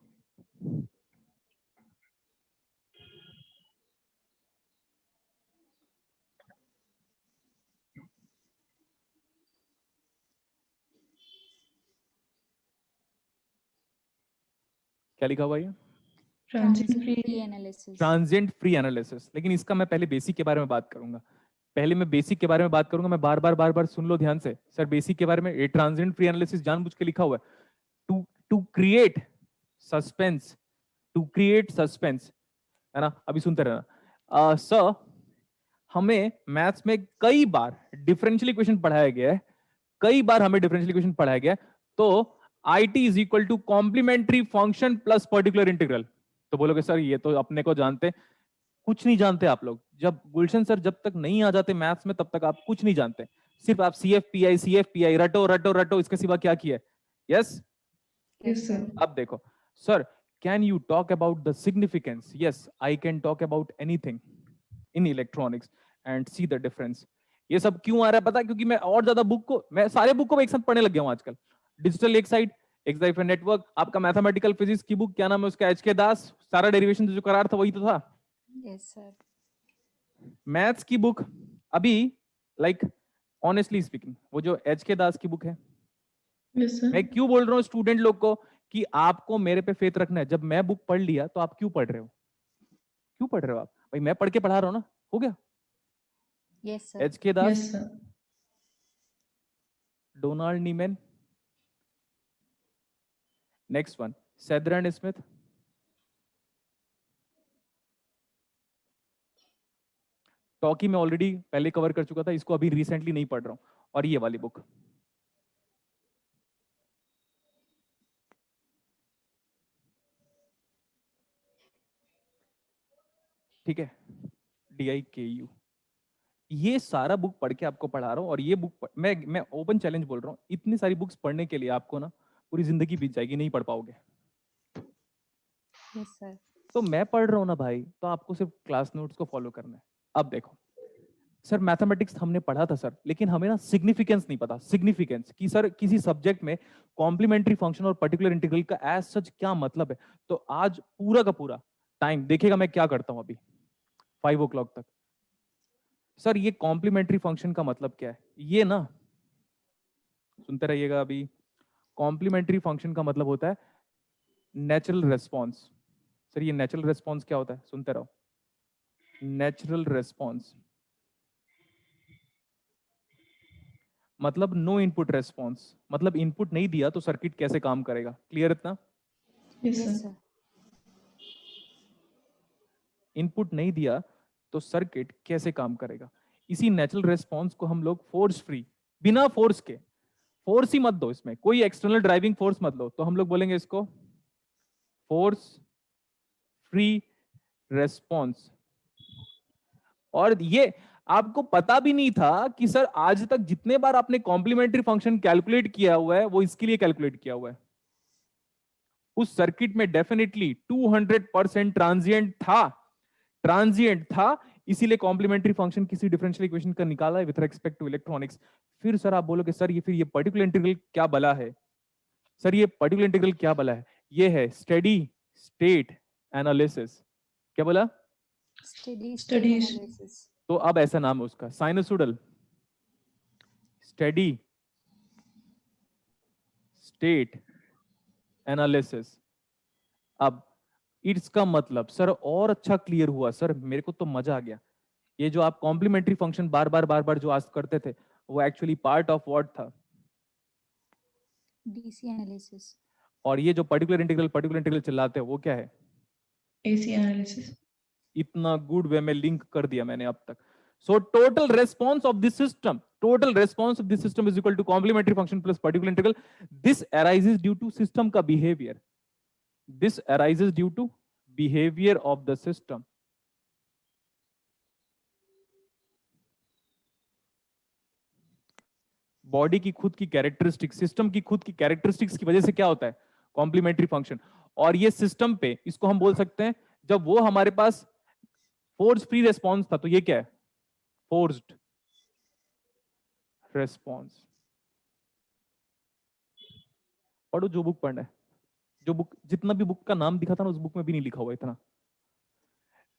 क्या लिखा हुआ है? Transient Transient free. free analysis. Transient free analysis. लेकिन इसका मैं पहले बेसिक के बारे में बात करूंगा। पहले मैं बेसिक के बारे में बात करूंगा। मैं बार बार सुन लो ध्यान से। सर बेसिक के बारे में, ये ट्रांजिएंट फ्री एनालिसिस जानबूझ के लिखा हुआ है, to to create suspense, to create suspense, है ना? अभी सुनते रहना। सर हमें मैथ्स में कई बार डिफरेंशियल इक्वेशन पढ़ाया गया है, कई बार हमें डिफरेंशियल इक्वेशन पढ़ाया गया है। तो IT is equal to complementary function plus particular integral. तो बोलोगे सर ये तो अपने को जानते, कुछ नहीं जानते आप लोग। जब गुलशन सर जब तक नहीं आ जाते मैथ्स में, तब तक आप कुछ नहीं जानते। सिर्फ आप CFPI रटो रटो रटो, इसके सिवा क्या किया है? यस? Yes, sir. अब देखो sir, can you talk about the significance? Yes, I can talk about anything in electronics and see the difference. ये सब क्यों आ रहा है पता है? क्योंकि मैं और ज्यादा बुक को, मैं सारे बुक को एक साथ पढ़ने लग गया हूं आजकल। डिजिटल एक साइड, एक्साइड नेटवर्क, आपका मैथमेटिकल फिजिक्स की बुक, क्या नाम है उसका, HK दास, सारा डेरिवेशन जो करार था वही तो था। Yes, sir. मैथ्स की बुक अभी, लाइक ऑनेस्टली स्पीकिंग, वो जो HK दास की बुक है, Yes, sir. मैं क्यों बोल रहा हूँ स्टूडेंट लोग को कि आपको मेरे पे फेथ रखना है? जब मैं बुक पढ़ लिया तो आप क्यों पढ़ रहे हो? क्यों पढ़ रहे हो आप भाई? मैं पढ़ के पढ़ा रहा हूँ ना, हो गया। Yes, sir. HK Das, Yes, sir. Donald Neiman, next one सेदरन स्मिथ, टॉकी में ऑलरेडी पहले कवर कर चुका था, इसको अभी रिसेंटली नहीं पढ़ रहा हूं। और ये वाली बुक, ठीक है, DIKU, ये सारा बुक पढ़ के आपको पढ़ा रहा हूं। और ये बुक मैं ओपन चैलेंज बोल रहा हूं, इतनी सारी बुक्स पढ़ने के लिए आपको ना पूरी जिंदगी बीत जाएगी, नहीं पढ़ पाओगे। Yes, sir. तो मैं पढ़ रहा हूं ना भाई, तो आपको सिर्फ क्लास नोट्स को फॉलो करना है। अब देखो सर, मैथमेटिक्स हमने पढ़ा था सर, लेकिन हमें ना सिग्निफिकेंस नहीं पता। सिग्निफिकेंस कि सर किसी सब्जेक्ट में कॉम्प्लीमेंट्री फंक्शन और पर्टिकुलर इंटीग्रल का एज सच क्या मतलब है। तो आज पूरा का पूरा टाइम देखिएगा मैं क्या करता हूं अभी 5 o'clock तक। सर ये कॉम्प्लीमेंट्री फंक्शन का मतलब क्या है? ये ना, सुनते रहिएगा अभी। कॉम्प्लीमेंट्री फंक्शन का मतलब होता है नेचुरल रेस्पॉन्स। सर ये नेचुरल रेस्पॉन्स क्या होता है? सुनते रहो। नेचुरल रेस्पॉन्स मतलब नो इनपुट रेस्पॉन्स, मतलब इनपुट नहीं दिया तो सर्किट कैसे काम करेगा। क्लियर इतना? Yes, Yes, sir. sir. Input नहीं दिया तो सर्किट कैसे काम करेगा। इसी नेचुरल रेस्पॉन्स को हम लोग फोर्स फ्री, बिना फोर्स के, फोर्स ही मत दो इसमें, कोई एक्सटर्नल ड्राइविंग फोर्स मत लो, तो हम लोग बोलेंगे इसको फोर्स फ्री रेस्पॉन्स। और ये आपको पता भी नहीं था कि सर आज तक जितने बार आपने कॉम्प्लीमेंट्री फंक्शन कैलकुलेट किया हुआ है वो इसके लिए कैलकुलेट किया हुआ है। उस सर्किट में डेफिनेटली 200% ट्रांजिएंट था, इसीलिए कॉम्प्लीमेंट्री फंक्शन किसी डिफरेंशियल इक्वेशन का निकाला है विथ रिस्पेक्ट टू इलेक्ट्रॉनिक्स। फिर सर आप बोलोगे सर ये फिर ये पर्टिकुलर इंटीग्रल क्या बला है? सर ये पर्टिकुलर इंटीग्रल क्या बला है? ये है स्टेडी स्टेट एनालिसिस। क्या बोला? Steady state Studies. analysis. तो अब ऐसा नाम है उसका, साइनसोइडल स्टेडी स्टेट एनालिसिस। अब इसका मतलब सर और अच्छा क्लियर हुआ सर, मेरे को तो मजा आ गया। ये जो आप कॉम्प्लीमेंट्री फंक्शन बार बार जो आस्क करते थे वो एक्चुअली पार्ट ऑफ व्हाट था? DC analysis. और ये जो पर्टिकुलर इंटीग्रल चिल्लाते हो वो क्या है? AC analysis. इतना गुड वे में लिंक कर दिया मैंने अब तक. So total response of this system is equal to complementary function plus particular integral. This arises due to system का behavior. This arises due to behavior of the system. Body की खुद की कैरेक्टरिस्टिक्स, सिस्टम की खुद की characteristics की वजह से क्या होता है? Complementary function. और ये सिस्टम पे इसको हम बोल सकते हैं, जब वो हमारे पास फोर्स फ्री रेस्पॉन्स था तो ये क्या है? Forced response. पढ़ो जो बुक पढ़ना है. जो बुक, जितना भी बुक का नाम दिखा था ना उस बुक में भी नहीं लिखा हुआ इतना.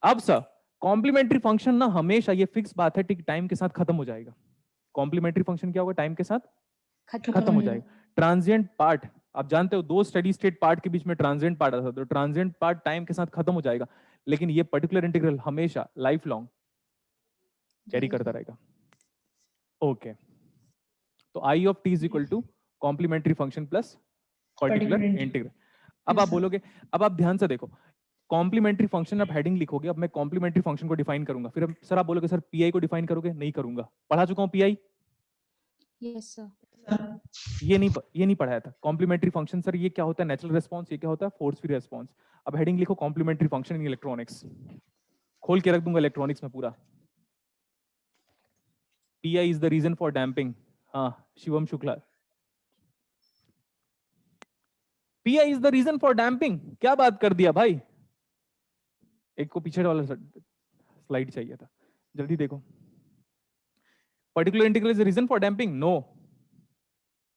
अब सर कॉम्प्लीमेंट्री फंक्शन ना हमेशा, ये फिक्स बात है, टाइम के साथ खत्म हो जाएगा. कॉम्प्लीमेंट्री फंक्शन क्या होगा? टाइम के साथ खत्म हो जाएगा. ट्रांजिएंट पार्ट आप जानते हो, दो स्टेडी स्टेट पार्ट के बीच में ट्रांजिएंट पार्ट आता था, तो ट्रांजिएंट पार्ट टाइम के साथ खत्म हो जाएगा. लेकिन ये पर्टिकुलर इंटीग्रल हमेशा लाइफ लॉन्ग कैरी करता रहेगा. ओके, तो I of t is equal to complementary function plus particular integral. अब आप बोलोगे, अब आप ध्यान से देखो, कॉम्प्लीमेंट्री फंक्शन आप हेडिंग लिखोगे. अब मैं कॉम्प्लीमेंट्री फंक्शन को डिफाइन करूंगा, फिर सर आप बोलोगे सर पीआई को डिफाइन करोगे? नहीं करूंगा, पढ़ा चुका हूं पीआई. Yes, sir. ये नहीं पढ़ाया था. कॉम्प्लीमेंट्री फंक्शन सर ये क्या होता है? Natural response. ये क्या होता है? Force free response. अब हेडिंग लिखो कॉम्प्लीमेंट्री फंक्शन इन इलेक्ट्रॉनिक्स. खोल के रख दूंगा इलेक्ट्रॉनिक्स में पूरा. PI is the reason for damping. हाँ Shivam Shukla. PI is the reason for damping. क्या बात कर दिया भाई. एक को पीछे वाला स्लाइड चाहिए था, जल्दी देखो. Particular integral is the reason for damping? No.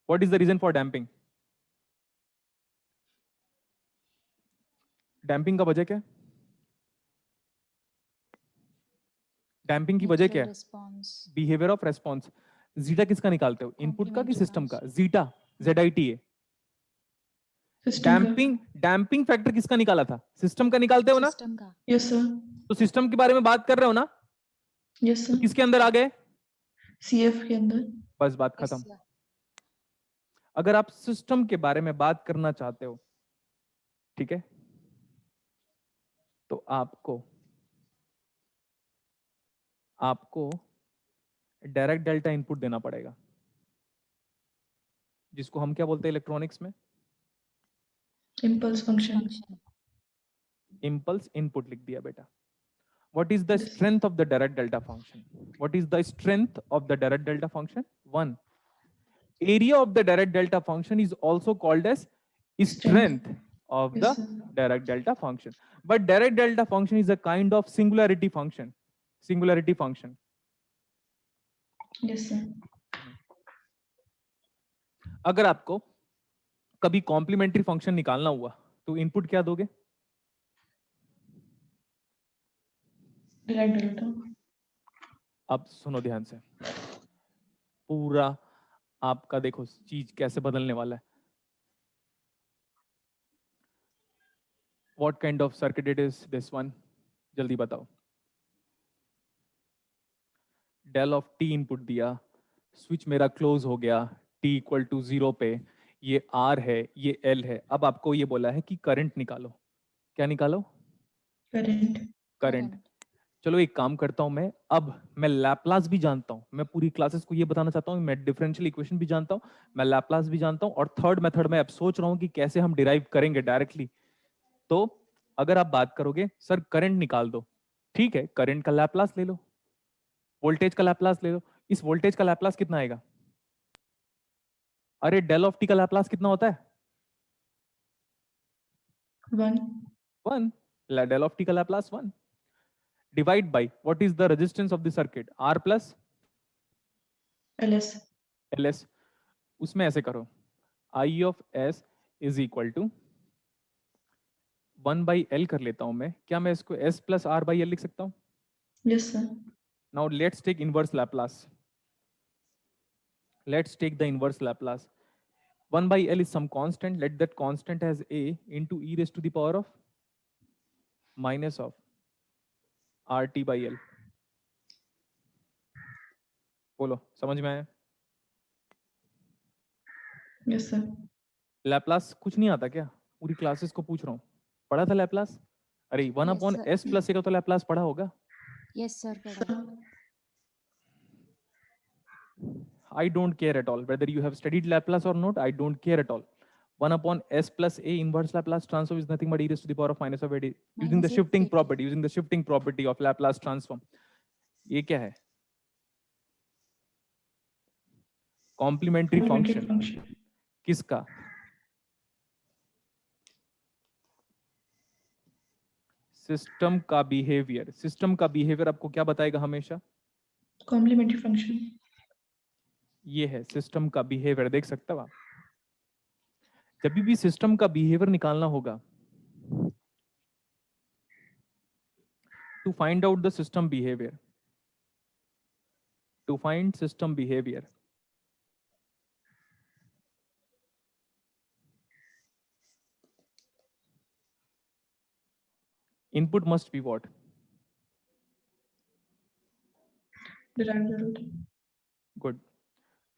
What is the reason for damping? Damping का वजह क्या है? डैम्पिंग की वजह क्या है? Response. Behaviour of response. Zeta किसका निकालते हो? इनपुट का कि सिस्टम का? Zeta, ZITA. डैम्पिंग फैक्टर किसका निकाला था? सिस्टम का निकालते हो ना? System का. Yes, sir. तो सिस्टम के बारे में बात कर रहे हो ना? Yes, sir. किसके अंदर आ गए? CF के अंदर. बस बात Yes, खत्म. sir. अगर आप सिस्टम के बारे में बात करना चाहते हो, ठीक है, तो आपको डायरेक्ट डेल्टा इनपुट देना पड़ेगा, जिसको हम क्या बोलते हैं इलेक्ट्रॉनिक्स में? Impulse function. Function. Impulse input लिख दिया बेटा. What is the strength of the direct delta function? What is the strength of the direct delta function? 1. Area of the direct delta function is also called as strength of the Yes, sir. direct delta function. But direct delta function is a kind of singularity function. Singularity function. Yes, sir. अगर आपको कभी complementary function निकालना हुआ तो input क्या दोगे? Direct delta. अब सुनो ध्यान से, पूरा आपका देखो चीज कैसे बदलने वाला है. What kind of circuit it is this one? जल्दी बताओ. डेल ऑफ टी इनपुट दिया, स्विच मेरा क्लोज हो गया t इक्वल टू 0 पे. ये R है, ये L है. अब आपको ये बोला है कि करंट निकालो. क्या निकालो? Current. करंट. चलो एक काम करता हूं मैं, अब मैं लैप्लास भी जानता हूं. मैं पूरी क्लासेस को ये बताना चाहता हूं, मैं डिफरेंशियल इक्वेशन भी जानता हूं, मैं लैप्लास भी जानता हूं, और थर्ड मेथड में अब सोच रहा हूं कि कैसे हम डिराइव करेंगे डायरेक्टली. तो अगर आप बात करोगे सर करंट निकाल दो, ठीक है, करंट का लैप्लास ले लो, वोल्टेज का लैप्लास ले लो. इस वोल्टेज का लैप्लास कितना आएगा? अरे डेल ऑफ टी का लैप्लास कितना होता है? 1. डेल ऑफ टी का Laplace 1. Divide by what is the resistance of the circuit? R plus LS. LS. उसमें ऐसे करो, I of S is equal to 1/L कर लेता हूं मैं. क्या मैं इसको S प्लस R/L लिख सकता हूं? Yes, sir. Now let's take inverse Laplace. Let's take the inverse Laplace. 1/L is some constant. Let that constant as a into e raised to the power of minus of RT by L. बोलो, समझ में आया? Yes, sir. Laplace कुछ नहीं आता क्या? पूरी classes को पूछ रहा हूँ, पढ़ा था लैप्लास? अरे 1 Yes, upon sir. S plus A का तो लैप्लास पढ़ा होगा। Yes, sir. पढ़ा। I don't care at all whether you have studied Laplace or not. I don't care at all. 1 upon s plus a inverse Laplace transform is nothing but e raised to the power of minus of a d using the Minus shifting 8. property, using the shifting property of Laplace transform. ये क्या है? Complementary function. किसका? System का behaviour. System का behaviour आपको क्या बताएगा हमेशा? Complementary function. ये है सिस्टम का बिहेवियर, देख सकते हो आप? जब भी सिस्टम का बिहेवियर निकालना होगा, to find out the system behaviour, to find system behaviour, input must be what? Dirac delta. Good.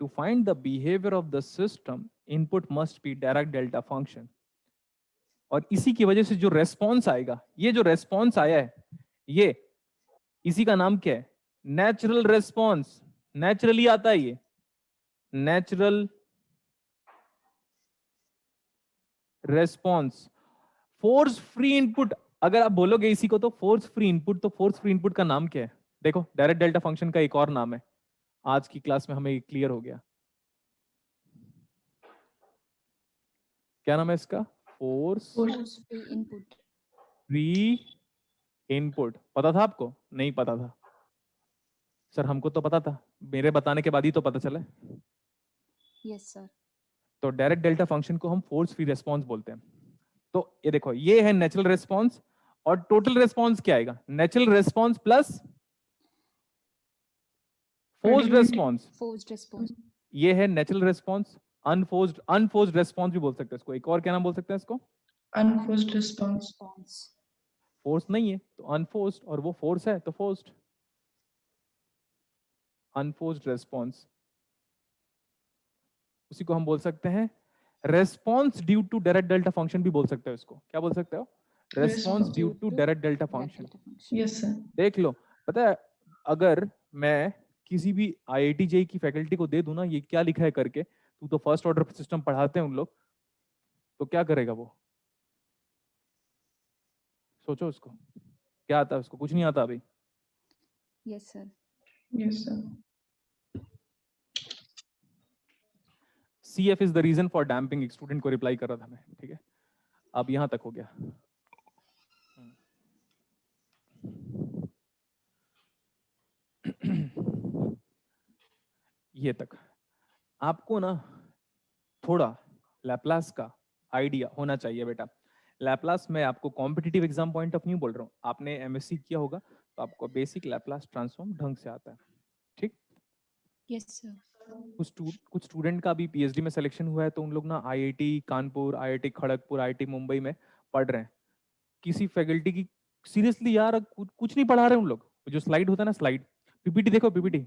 To find the behavior of the system, input must be Dirac delta function. और इसी की वजह से जो response आएगा, ये जो response आया है, ये इसी का नाम क्या है? Natural response. नेचुरली आता है ये, natural response. Force free input, अगर आप बोलोगे इसी को तो फोर्स फ्री इनपुट, तो फोर्स फ्री इनपुट का नाम क्या है? देखो, डायरेक्ट डेल्टा फंक्शन का एक और नाम है, आज की क्लास में हमें क्लियर हो गया। क्या नाम है इसका? Force Force free input. Free input. पता था आपको? नहीं पता था सर, हमको तो पता था, मेरे बताने के बाद ही तो पता चला। Yes, sir. तो डायरेक्ट डेल्टा फंक्शन को हम फोर्स फ्री रेस्पॉन्स बोलते हैं। तो ये देखो, ये है नेचुरल रेस्पॉन्स, और टोटल रेस्पॉन्स क्या आएगा? Natural response plus forced response. Forced response. ये है natural response. Unforced, unforced response भी बोल सकते हैं इसको। एक और क्या नाम बोल सकते हैं इसको? Unforced response. Response. फोर्स नहीं है तो अनफोर्स्ड, और वो फोर्स है तो फोर्स्ड। अनफोर्स्ड रेस्पॉन्स, उसी को हम बोल सकते हैं response due to direct delta function भी बोल सकते हो इसको। क्या बोल सकते हो? Response due to direct delta Direct function. delta function. Yes, sir. देख लो, पता है, अगर मैं किसी भी IIT JEE की फैकल्टी को दे दूं ना, ये क्या लिखा है करके, तू तो फर्स्ट ऑर्डर सिस्टम पढ़ाते हैं उन लोग, तो क्या करेगा वो? सोचो उसको क्या आता है, उसको कुछ नहीं आता अभी। Yes, sir. Yes, sir. CF is the reason for damping, एक स्टूडेंट को रिप्लाई कर रहा था मैं, ठीक है? अब यहां तक हो गया। ये तक आपको ना थोड़ा लैप्लास का आइडिया होना चाहिए बेटा। लैप्लास मैं आपको competitive exam point of view बोल रहा हूँ, आपने एमएससी किया होगा तो आपको बेसिक लैप्लास ट्रांसफॉर्म ढंग से आता है, ठीक? Yes, sir. कुछ स्टूडेंट का भी पीएचडी में सिलेक्शन हुआ है, तो उन लोग ना IIT Kanpur, IIT Kharagpur, IIT Mumbai में पढ़ रहे हैं। किसी फैकल्टी की सीरियसली यार कुछ नहीं पढ़ा रहे उन लोग। जो स्लाइड होता है ना, स्लाइड पीपीटी देखो, PPT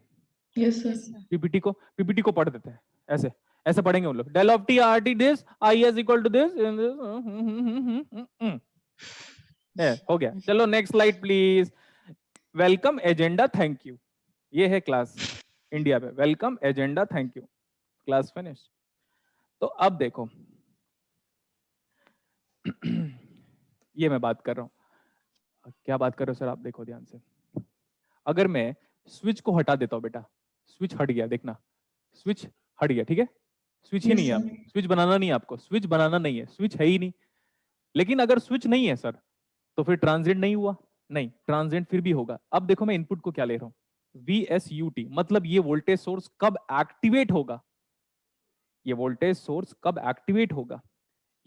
Yes, sir. Yes, sir. PPT को पढ़ देते हैं, ऐसे ऐसे पढ़ेंगे उन लोग। Del of T R T this I is equal to this, हो गया। चलो next slide please. Welcome agenda, thank you. ये है क्लास इंडिया पे, welcome agenda thank you, class finish. तो अब देखो ये मैं बात कर रहा हूं, क्या बात कर रहे हो सर आप? देखो ध्यान से, अगर मैं स्विच को हटा देता हूं बेटा, स्विच हट गया, देखना स्विच हट गया, ठीक है? स्विच ही Yes, नहीं है, sir. आप स्विच बनाना नहीं है, आपको स्विच बनाना नहीं है, स्विच है ही नहीं। लेकिन अगर स्विच नहीं है सर, तो फिर ट्रांजिएंट नहीं हुआ? नहीं, ट्रांजिएंट फिर भी होगा। अब देखो मैं इनपुट को क्या ले रहा हूं, VSUT, मतलब ये वोल्टेज सोर्स कब एक्टिवेट होगा, ये वोल्टेज सोर्स कब एक्टिवेट होगा,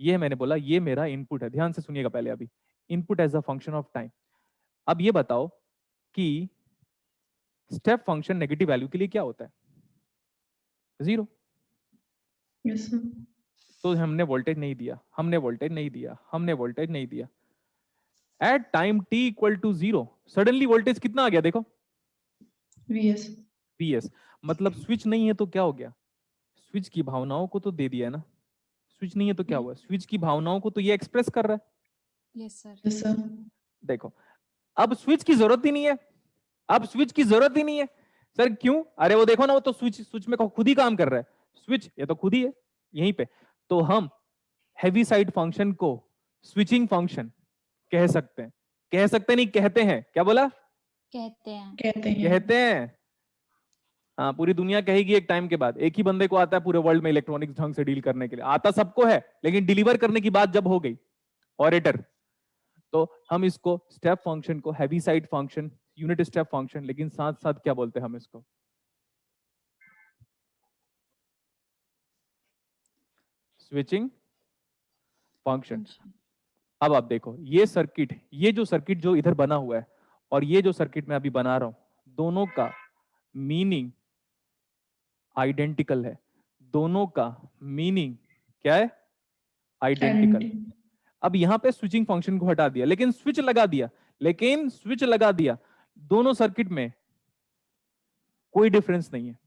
ये मैंने बोला ये मेरा इनपुट है। ध्यान से सुनिएगा पहले, अभी input as a function of time. अब ये बताओ कि स्टेप फंक्शन नेगेटिव वैल्यू के लिए क्या होता है? 0। Yes, sir. तो हमने वोल्टेज नहीं दिया, हमने वोल्टेज नहीं दिया, हमने वोल्टेज नहीं दिया। At time t equal to 0 suddenly voltage कितना आ गया? देखो Vs. Vs, मतलब स्विच नहीं है तो क्या हो गया? स्विच की भावनाओं को तो दे दिया है ना। स्विच नहीं है तो क्या हुआ? स्विच की भावनाओं को तो ये एक्सप्रेस कर रहा है। Yes, sir. Yes, sir. देखो, अब स्विच की जरूरत ही नहीं है। अब स्विच की जरूरत ही नहीं है। सर क्यों? अरे वो देखो ना, वो तो स्विच में खुद ही काम कर रहा है। स्विच ये तो खुद ही है यहीं पे। तो हम हैवी साइड फंक्शन को स्विचिंग फंक्शन कह सकते हैं। कह सकते नहीं, कहते हैं। क्या बोला? कहते हैं. कहते हैं. कहते हैं। हाँ, पूरी दुनिया कहेगी एक टाइम के बाद। एक ही बंदे को आता है पूरे वर्ल्ड में इलेक्ट्रॉनिक्स ढंग से डील करने के लिए। आता सबको है, लेकिन डिलीवर करने की बात जब हो गई, ऑरेटर, तो हम इसको स्टेप फंक्शन को heavy side function, unit step function, लेकिन साथ साथ क्या बोलते हैं हम इसको? Switching function. Function. अब आप देखो, ये सर्किट, ये जो सर्किट जो इधर बना हुआ है और ये जो सर्किट मैं अभी बना रहा हूं, दोनों का मीनिंग आइडेंटिकल है। दोनों का मीनिंग क्या है? आइडेंटिकल। And अब यहां पे स्विचिंग फंक्शन को हटा दिया, लेकिन स्विच लगा दिया। लेकिन स्विच लगा दिया, दोनों सर्किट में कोई डिफरेंस नहीं है।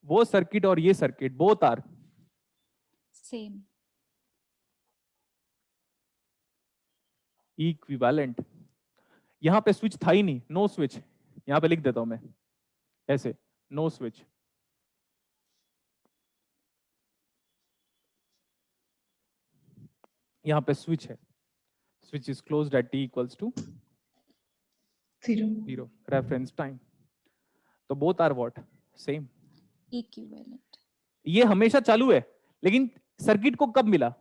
वो सर्किट और ये circuit both are Same. Equivalent. यहां पे स्विच था ही नहीं, नो स्विच। यहां पे लिख देता हूं मैं ऐसे, नो स्विच। यहां पे स्विच है। Switch is closed at t equals to 0. 0 reference time. तो both are what? Same. Equivalent. ये हमेशा चालू है, लेकिन सर्किट को कब मिला?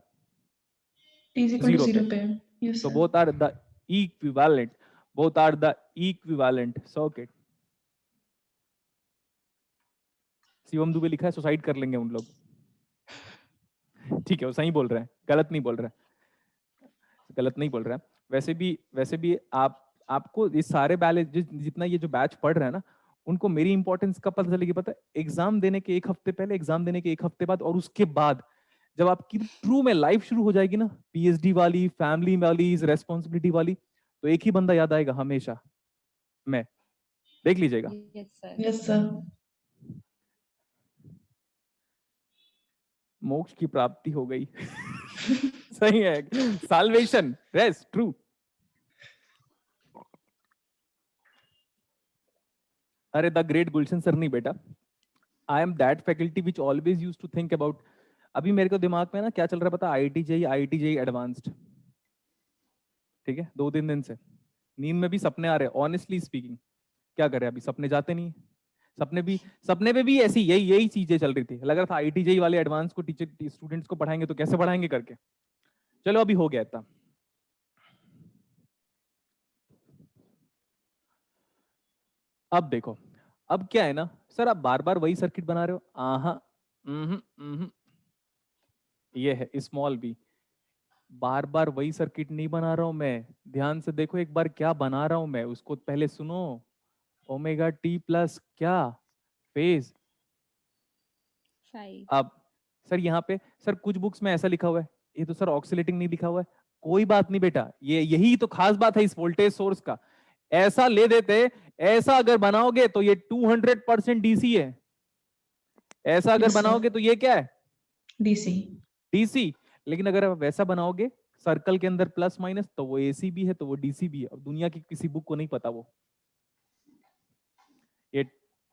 T is equal to 0 0 पे. Yes, So sir. both are the equivalent. Both are the equivalent circuit. Shivam Dubey लिखा है, सुसाइड कर लेंगे उन लोग। ठीक है, वो सही बोल रहे हैं, गलत नहीं बोल रहे हैं, गलत नहीं बोल रहे हैं। वैसे भी आपको इस सारे बैच, जितना ये जो बैच पढ़ रहे हैं ना, उनको मेरी इंपॉर्टेंस कब पता चलेगी? पता है? एग्जाम देने के एक हफ्ते पहले, एग्जाम देने के एक हफ्ते बाद, और उसके बाद जब आपकी ट्रू में लाइफ शुरू हो जाएगी ना, पीएचडी वाली, फैमिली वाली, रेस्पॉन्सिबिलिटी वाली, तो एक ही बंदा याद आएगा हमेशा, मैं। देख लीजिएगा। Yes, sir. Yes, sir. मोक्ष की प्राप्ति हो गई। सही है, साल्वेशन, रेस्ट, ट्रू। अरे द ग्रेट गुलशन सर नहीं बेटा, I am that faculty which always use to think about. अभी मेरे को दिमाग में ना क्या चल रहा है पता? IIT JEE advanced. ठीक है, 2-3 दिन से नींद में भी सपने आ रहे हैं। ऑनेस्टली स्पीकिंग, क्या करें, अभी सपने जाते नहीं है। सपने में भी ऐसी यही चीजें चल रही थी। लग रहा था आईआईटी जेई वाले एडवांस को टीचर स्टूडेंट्स को पढ़ाएंगे तो कैसे पढ़ाएंगे करके। चलो अभी हो गया इतना। अब देखो, अब क्या है ना सर, आप बार बार वही सर्किट बना रहे हो। ये है स्मॉल बी। बार बार वही सर्किट नहीं बना रहा हूं मैं। ध्यान से देखो एक बार क्या बना रहा हूं मैं, उसको पहले सुनो। ओमेगा टी प्लस क्या? फेज। 5. अब सर यहाँ पे सर कुछ बुक्स में ऐसा लिखा हुआ है, ये तो सर ऑक्सीलेटिंग नहीं लिखा हुआ है। कोई बात नहीं बेटा, यही तो खास बात है इस वोल्टेज सोर्स का। ऐसा ले देते, ऐसा अगर बनाओगे तो ये 200% डीसी है। ऐसा अगर Yes, sir. बनाओगे तो ये क्या है? DC. डीसी। लेकिन अगर आप वैसा बनाओगे सर्कल के अंदर प्लस माइनस, तो वो एसी भी है तो वो डीसी भी है। अब दुनिया की किसी बुक को नहीं पता वो। ये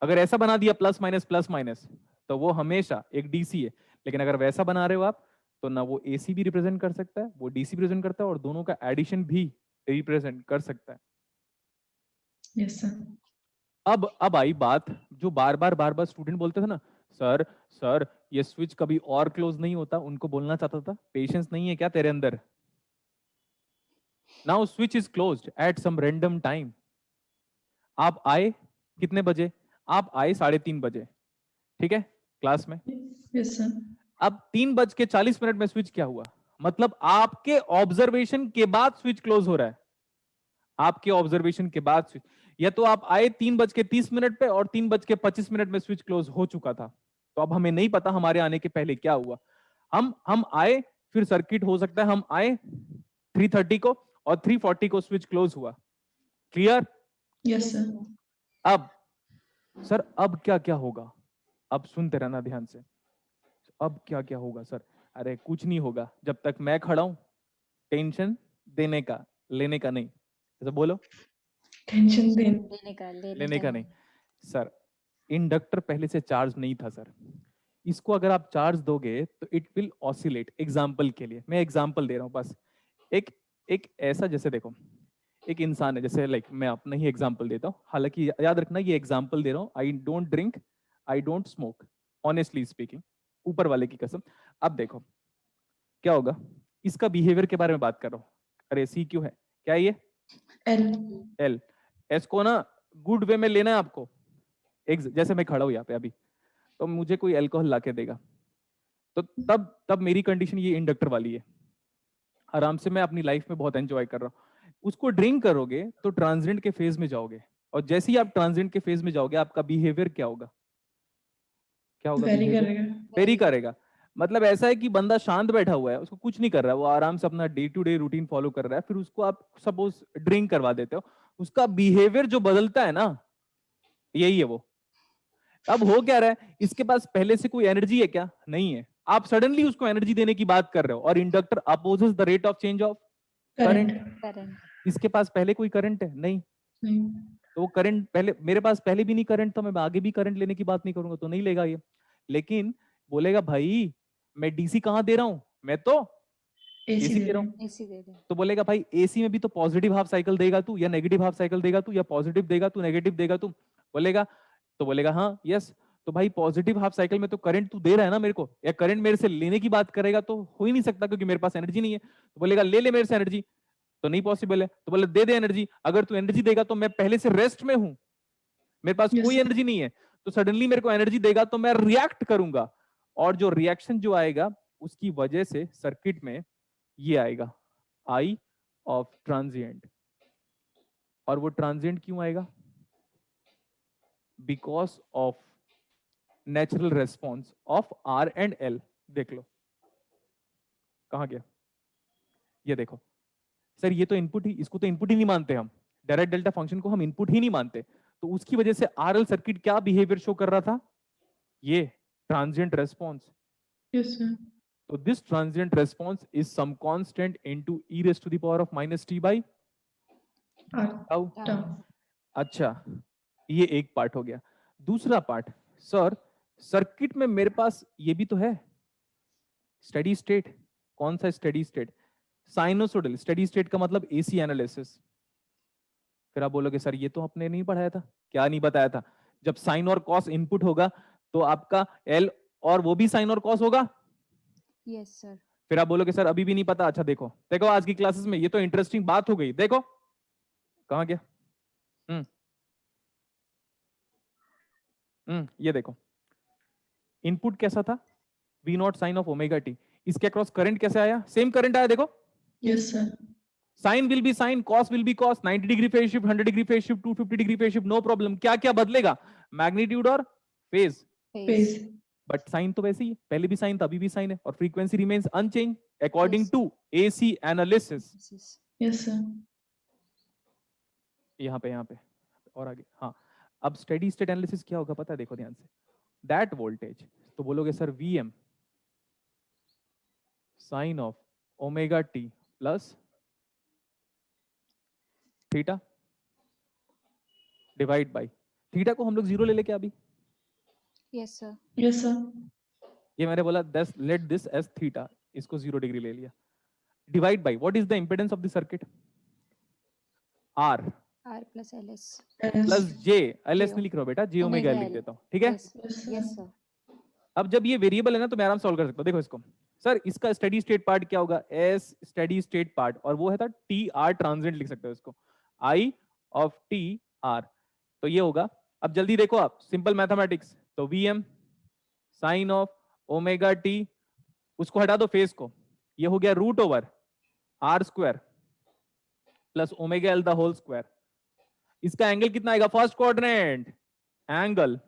अगर ऐसा बना दिया प्लस माइनस तो वो हमेशा एक डीसी है। लेकिन अगर वैसा बना रहे हो आप, तो ना वो एसी भी रिप्रेजेंट कर सकता है, वो डीसी रिप्रेजेंट करता है, और दोनों का एडिशन भी रिप्रेजेंट कर सकता है। Yes, sir. अब आई बात जो बार बार स्टूडेंट बोलते थे ना, सर ये स्विच कभी और क्लोज नहीं होता। उनको बोलना चाहता था, पेशेंस नहीं है क्या तेरे अंदर? Now switch is closed at some random time. आप आए कितने बजे? आप आए 3:30 बजे, ठीक है, क्लास में। Yes, sir. अब 3:40 में स्विच क्या हुआ? मतलब आपके ऑब्जर्वेशन के बाद स्विच क्लोज हो रहा है। आपके ऑब्जर्वेशन के बाद स्विच, या तो आप आए 3:30 पे और 3:25 में स्विच क्लोज हो चुका था। तो अब हमें नहीं पता हमारे आने के पहले क्या हुआ। हम आए, फिर सर्किट हो सकता है हम आए 3:30 को और 3:40 को स्विच क्लोज हुआ। क्लियर? Yes, sir. अब सर अब क्या क्या होगा, अब सुनते रहना ध्यान से, अब क्या क्या होगा सर? अरे कुछ नहीं होगा जब तक मैं खड़ा हूं, टेंशन देने का लेने का नहीं, ऐसा बोलो, टेंशन देन लेने का लेने का नहीं। सर इंडक्टर पहले से चार्ज नहीं था सर, इसको अगर आप चार्ज दोगे तो इट विल ऑसिलेट। एग्जाम्पल के लिए मैं एग्जाम्पल दे रहा हूँ बस, एक एक ऐसा, जैसे देखो एक इंसान है, जैसे लाइक मैं अपना ही एग्जाम्पल देता हूँ, हालांकि याद रखना ये एग्जाम्पल दे रहा हूँ, I don't drink, I don't smoke, honestly speaking, ऊपर वाले की कसम। अब देखो क्या होगा, इसका बिहेवियर के बारे में बात कर रहा हूँ। अरे सी क्यों है, क्या है ये? L L. एस को ना गुड वे में लेना है आपको। एक जैसे मैं खड़ा हूँ यहाँ पे अभी, तो मुझे कोई अल्कोहल लाके देगा, तो तब मेरी कंडीशन ये इंडक्टर वाली है, आराम से मैं अपनी लाइफ में बहुत एंजॉय कर रहा हूँ। उसको ड्रिंक करोगे तो ट्रांजिएंट के फेज में जाओगे, और जैसे ही आप ट्रांजिएंट के फेज में जाओगे आपका बिहेवियर क्या होगा? क्या होगा? Very behavior? करेगा। वेरी करेगा। मतलब ऐसा है कि बंदा शांत बैठा हुआ है, उसको कुछ नहीं कर रहा है, वो आराम से अपना day to day routine follow कर रहा है, फिर उसको आप सपोज ड्रिंक करवा देते हो, उसका बिहेवियर जो बदलता है ना, यही है वो। अब हो क्या रहा है, इसके पास पहले से कोई एनर्जी है क्या? नहीं है, आप सडनली उसको एनर्जी देने की बात कर रहे हो, और inductor opposes the rate of change of current current इसके पास पहले कोई करंट है नहीं, नहीं। तो वो करंट पहले, मेरे पास पहले भी नहीं करंट था, मैं आगे भी करंट लेने की बात नहीं करूंगा तो नहीं लेगा ये। लेकिन बोलेगा भाई मैं डीसी कहां दे रहा हूं, मैं तो एसी एसी दे दे रहा रहे हूं। इसी दे दे तो बोलेगा भाई एसी में भी तो पॉजिटिव हाफ साइकिल देगा तू, या नेगेटिव हाफ साइकिल देगा तू, या पॉजिटिव देगा तू, नेगेटिव देगा तू, बोलेगा। तो बोलेगा हाँ यस, तो भाई पॉजिटिव हाफ साइकिल में तो करंट तू दे रहा है ना मेरे को, या करंट मेरे से लेने की बात करेगा तो हो ही नहीं सकता क्योंकि मेरे पास एनर्जी नहीं है। तो बोलेगा ले ले मेरे से एनर्जी, तो नहीं पॉसिबल है, तो बोले दे दे एनर्जी, अगर तू एनर्जी देगा तो मैं पहले से रेस्ट में हूं, मेरे पास Yes, कोई sir. एनर्जी नहीं है, तो सडनली मेरे को एनर्जी देगा तो मैं रिएक्ट करूंगा, और जो रिएक्शन जो आएगा उसकी वजह से सर्किट में ये आएगा आई ऑफ ट्रांजिएंट। और वो ट्रांजिएंट क्यों आएगा? Because of natural response of R and L. देख लो कहां गया, ये देखो सर, ये तो इनपुट ही, इसको तो इनपुट ही नहीं मानते हम, डायरेक्ट डेल्टा फंक्शन को हम इनपुट ही नहीं मानते, तो उसकी वजह से आरएल सर्किट क्या बिहेवियर शो कर रहा था? ये transient response. Yes, sir. So this transient response is some constant into e raised to the power of minus t by R tau. tau. अच्छा, ये एक पार्ट हो गया। दूसरा पार्ट, सर सर्किट में मेरे पास ये भी तो है स्टेडी स्टेट। कौन सा steady state? Sinusoidal steady state का मतलब एसी एनालिसिस। फिर आप बोलोगे सर ये तो आपने नहीं पढ़ाया था। क्या नहीं बताया था? जब साइन और कॉस इनपुट होगा तो आपका एल और वो भी साइन और कॉस होगा। यस सर फिर आप बोलोगे सर अभी भी नहीं पता। अच्छा देखो देखो आज की क्लासेस में ये तो इंटरेस्टिंग बात हो गई। देखो कहां गया, ये देखो इनपुट कैसा था, V not sine of omega T. इसके अक्रॉस करंट कैसे आया? सेम करंट आया। देखो Yes, sir. Sine will be sine, cos will be cos, 90 degree phase shift, 100 degree phase shift, 250 degree phase shift, no problem. क्या क्या बदलेगा? Magnitude और phase, Phase. But sign तो वैसे ही है, पहले भी साइन था अभी भी साइन है, और frequency remains unchange according to AC analysis. Yes, sir. यहाँ पे और आगे। हाँ, अब स्टेडी स्टेट एनालिसिस क्या होगा पता है? देखो ध्यान से, दैट वोल्टेज, तो बोलोगे sir VM sine of omega T plus theta divide by theta को हम लोग जीरो ले लेके अभी, यस सर Yes, sir. ये मैंने बोला लेट दिस एज थीटा, इसको 0 डिग्री ले लिया, divide by what is the impedance of the circuit? R R plus L S plus LS. J. L S नहीं लिख रहा हूं बेटा, जे ओमेगा एल लिख L. देता हूं, ठीक है? Yes, sir. यस सर अब जब ये वेरिएबल है ना तो मैं आराम से सॉल्व कर सकता हूं। देखो इसको सर, इसका स्टेडी स्टेट पार्ट क्या होगा? एस स्टेडी स्टेट पार्ट, और वो है था टी आर ट्रांजिएंट, लिख सकते हो इसको आई ऑफ टी आर, तो ये होगा। अब जल्दी देखो आप, सिंपल मैथमेटिक्स, तो V M sine of omega T, उसको हटा दो फेस को, ये हो गया root over R square plus omega L the whole square. इसका एंगल कितना आएगा? First quadrant angle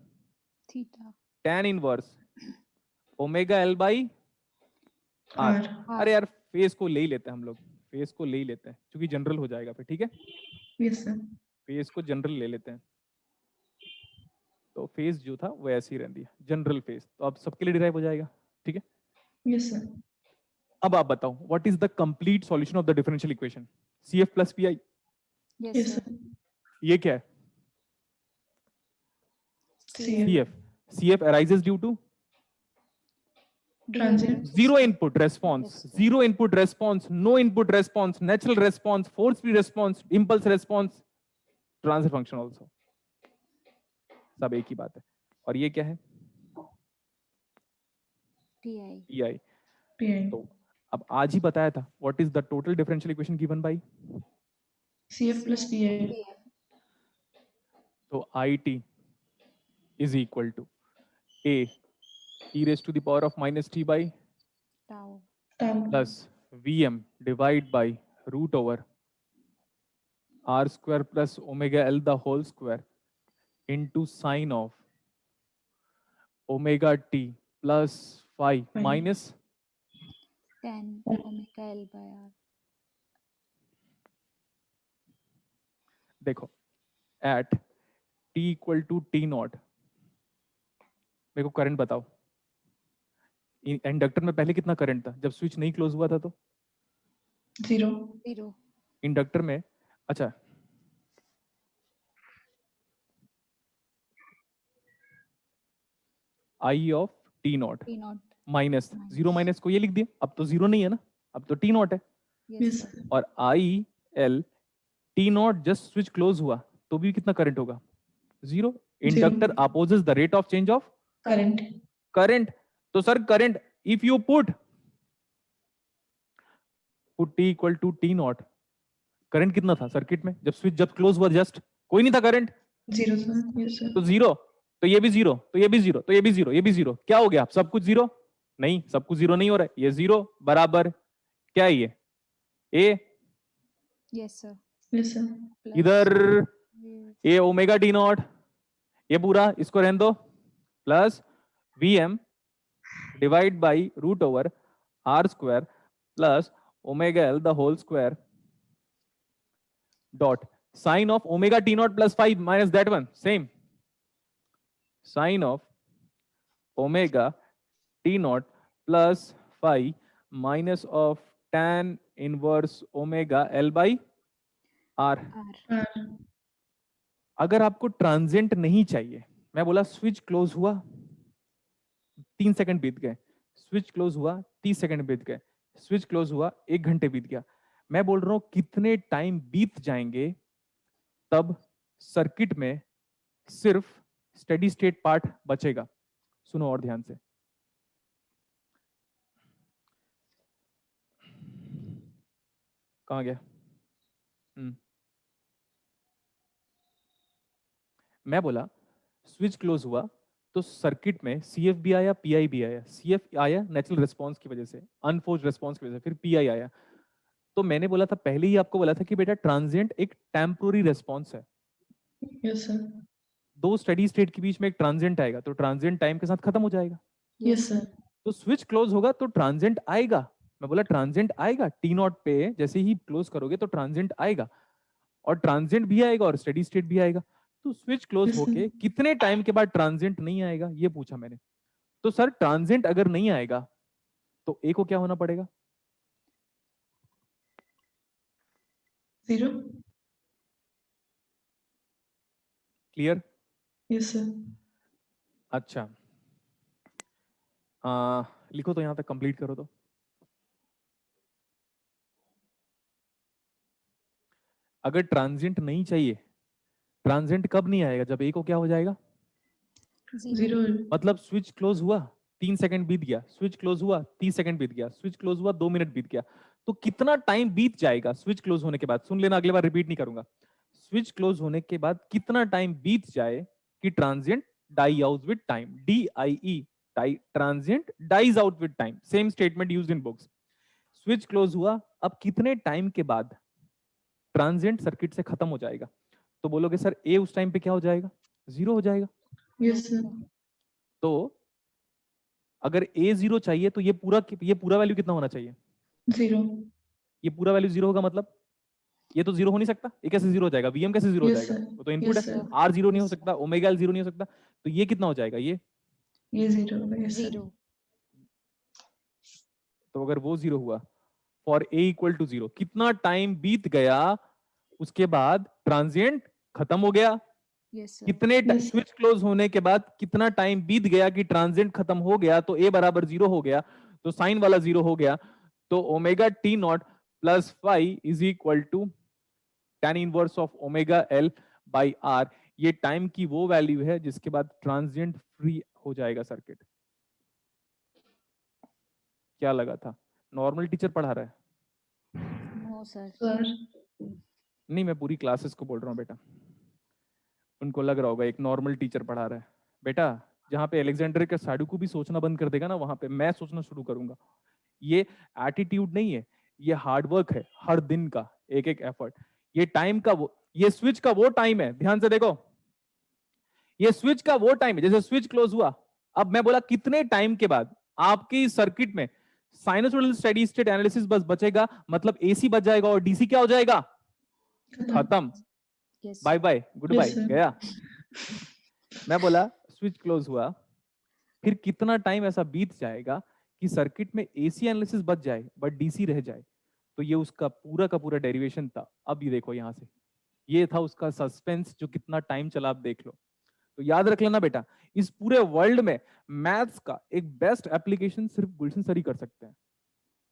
theta tan inverse omega L by R. R. अरे यार फेस को ले ही लेते हैं हम लोग, फेस को ले ही लेते हैं क्योंकि जनरल हो जाएगा फिर, ठीक है? Yes, sir. फेस को जनरल ले लेते हैं, तो फेज जो था वो ऐसे ही रहती है, जनरल फेज। तो अब सबके लिए डिराइव हो जाएगा, ठीक है। Yes, sir. अब आप बताओ what is the complete solution of the differential equation, CF plus PI। Yes, Yes, sir. sir. ये क्या है? CF. CF arises due to Transient. zero input response, Yes, sir. zero input response, no input response, natural response, force free response, impulse response, transfer function also, सब एक ही बात है। और ये क्या है? PI. PI। PI. तो अब आज ही बताया था what is the total differential equation given by, CF plus PI. तो IT is equal to A e raised to the power of minus t by Tau. Tau. plus Vm divide by root over r square plus omega L the whole square into sine of omega t plus phi Phi. minus Tan omega L by R. देखो at t equal to t naught, मेरे को current बताओ। Inductor में पहले कितना current था जब switch नहीं क्लोज हुआ था? तो 0. 0. इंडक्टर में, अच्छा I of T not T naught. Minus Minus. 0 minus को ये लिख दिया, अब तो 0 नहीं है ना, अब तो टी नॉट है। Yes, Yes, sir. sir. और I L t naught just switch close हुआ तो भी कितना करंट होगा? 0। Inductor opposes the rate of change of Current. Current. तो sir current if you put t equal to t naught, current कितना था circuit में जब क्लोज हुआ? जस्ट कोई नहीं था करंट, 0, sir. Yes, sir. तो 0। तो ये भी 0, तो ये भी 0, तो ये भी 0, ये भी 0। क्या हो गया? सब कुछ 0? नहीं, सब कुछ 0 नहीं हो रहा है। ये 0 बराबर क्या है? ये ए Yes, sir. Yes, sir. Plus इधर ये ए ओमेगा टी नॉट, ये पूरा इसको रहने दो, plus Vm divide by root over R square plus omega L the whole square dot sine of omega T not plus 5 minus that one, same sine of omega T not plus 5 minus of tan inverse omega L by R. R. R. अगर आपको transient नहीं चाहिए, मैं बोला switch close हुआ 3 second बीत गए, switch close हुआ 30 सेकंड बीत गए, स्विच क्लोज हुआ 1 घंटे बीत गया, मैं बोल रहा हूं कितने टाइम बीत जाएंगे तब सर्किट में सिर्फ स्टेडी स्टेट पार्ट बचेगा। सुनो और ध्यान से, कहां गया? मैं बोला स्विच क्लोज हुआ तो सर्किट में CF भी आया, PI भी आया। CF आया नेचुरल रिस्पांस की वजह से, अनफोर्स्ड रिस्पांस की वजह से, फिर PI आया। तो मैंने बोला था, पहले ही आपको बोला था कि बेटा ट्रांजिएंट एक टेम्पोररी रिस्पांस है। Yes, sir. दो स्टेडी स्टेट के बीच में एक ट्रांजिएंट आएगा तो ट्रांजिएंट टाइम के साथ खत्म हो जाएगा। Yes, sir. तो स्विच क्लोज होगा तो ट्रांजिएंट आएगा, मैं बोला ट्रांजिएंट आएगा, टी नॉट पे जैसे ही क्लोज करोगे तो ट्रांजिएंट आएगा, और ट्रांजिएंट भी आएगा और स्टेडी स्टेट भी आएगा। तो स्विच क्लोज Yes, sir. होके कितने टाइम के बाद ट्रांजिएंट नहीं आएगा ये पूछा मैंने। तो सर ट्रांजिएंट अगर नहीं आएगा तो ए को क्या होना पड़ेगा? 0. क्लियर? Yes, sir. अच्छा, लिखो तो यहां तक कंप्लीट करो। तो अगर ट्रांजिएंट नहीं चाहिए, ट्रांजिएंट कब नहीं आएगा? जब ए को क्या हो जाएगा? 0. मतलब स्विच क्लोज हुआ 3 सेकंड बीत गया, स्विच क्लोज हुआ 30 सेकंड बीत गया, स्विच क्लोज हुआ 2 मिनट बीत गया, तो कितना टाइम बीत जाएगा स्विच क्लोज होने के बाद? सुन लेना, अगली बार रिपीट नहीं करूंगा। स्विच क्लोज होने के बाद कितना टाइम बीत जाए कि transient die out with time, DIE, transient dies out with time, same statement used in books. Switch close हुआ, अब कितने टाइम के बाद ट्रांजिएंट सर्किट से खत्म हो जाएगा? तो बोलोगे सर ए उस टाइम पे क्या हो जाएगा? 0 हो जाएगा। Yes, sir. तो अगर ए 0 चाहिए तो ये पूरा वैल्यू कितना होना चाहिए? 0. ये पूरा वैल्यू 0 होगा, मतलब ये तो जीरो हो नहीं सकता, ये कैसे जीरो हो जाएगा, वीएम कैसे जीरो हो Yes, जाएगा, sir. वो तो इनपुट Yes, है। sir. आर जीरो नहीं हो Yes, sir. सकता, ओमेगा एल जीरो नहीं हो सकता, तो ये कितना हो जाएगा, ये ये 0 होगा, yes, sir. 0. तो अगर वो जीरो हुआ for A equal to zero, कितना टाइम बीत गया उसके बाद ट्रांजिएंट खत्म हो गया, Yes, sir. कितने Yes, sir. स्विच क्लोज होने के बाद कितना टाइम बीत गया कि ट्रांजिएंट खत्म हो गया, तो ए बराबर जीरो हो गया, तो साइन वाला जीरो हो गया, तो omega T not plus phi is equal to tan inverse of omega L by R. ये टाइम की वो वैल्यू है जिसके बाद ट्रांजिएंट फ्री हो जाएगा सर्किट। क्या लगा था, नॉर्मल टीचर पढ़ा रहा है? No, sir. Sir. नहीं, मैं पूरी क्लासेस को बोल रहा हूँ बेटा, उनको लग रहा होगा एक नॉर्मल टीचर पढ़ा रहा है। बेटा जहाँ पे अलेक्जेंडर का साडुकू भी सोचना बंद कर देगा ना, वहां पे मैं सोचना शुरू करूंगा। ये एटीट्यूड नहीं है, ये हार्डवर्क है, हर दिन का एक एक एफर्ट। ये टाइम का वो, ये स्विच का वो टाइम है, ध्यान से देखो, ये स्विच का वो टाइम है। जैसे स्विच क्लोज हुआ, अब मैं बोला कितने टाइम के बाद आपकी सर्किट में साइनसोइडल स्टेडी स्टेट एनालिसिस बस बचेगा, मतलब एसी बच जाएगा और डीसी क्या हो जाएगा, खत्म, Yes, bye sir. Bye good Yes, bye, sir. गया। मैं बोला स्विच क्लोज हुआ, फिर कितना टाइम ऐसा बीत जाएगा कि सर्किट में एसी एनालिसिस बच जाए बट डीसी रह जाए, तो ये उसका पूरा का पूरा डेरिवेशन था। अब ये देखो यहां से, ये था उसका सस्पेंस, जो कितना टाइम चला आप देख लो। तो याद रख लेना बेटा, इस पूरे वर्ल्ड में मैथ्स का एक बेस्ट एप्लीकेशन सिर्फ गुलशन सर ही कर सकते हैं,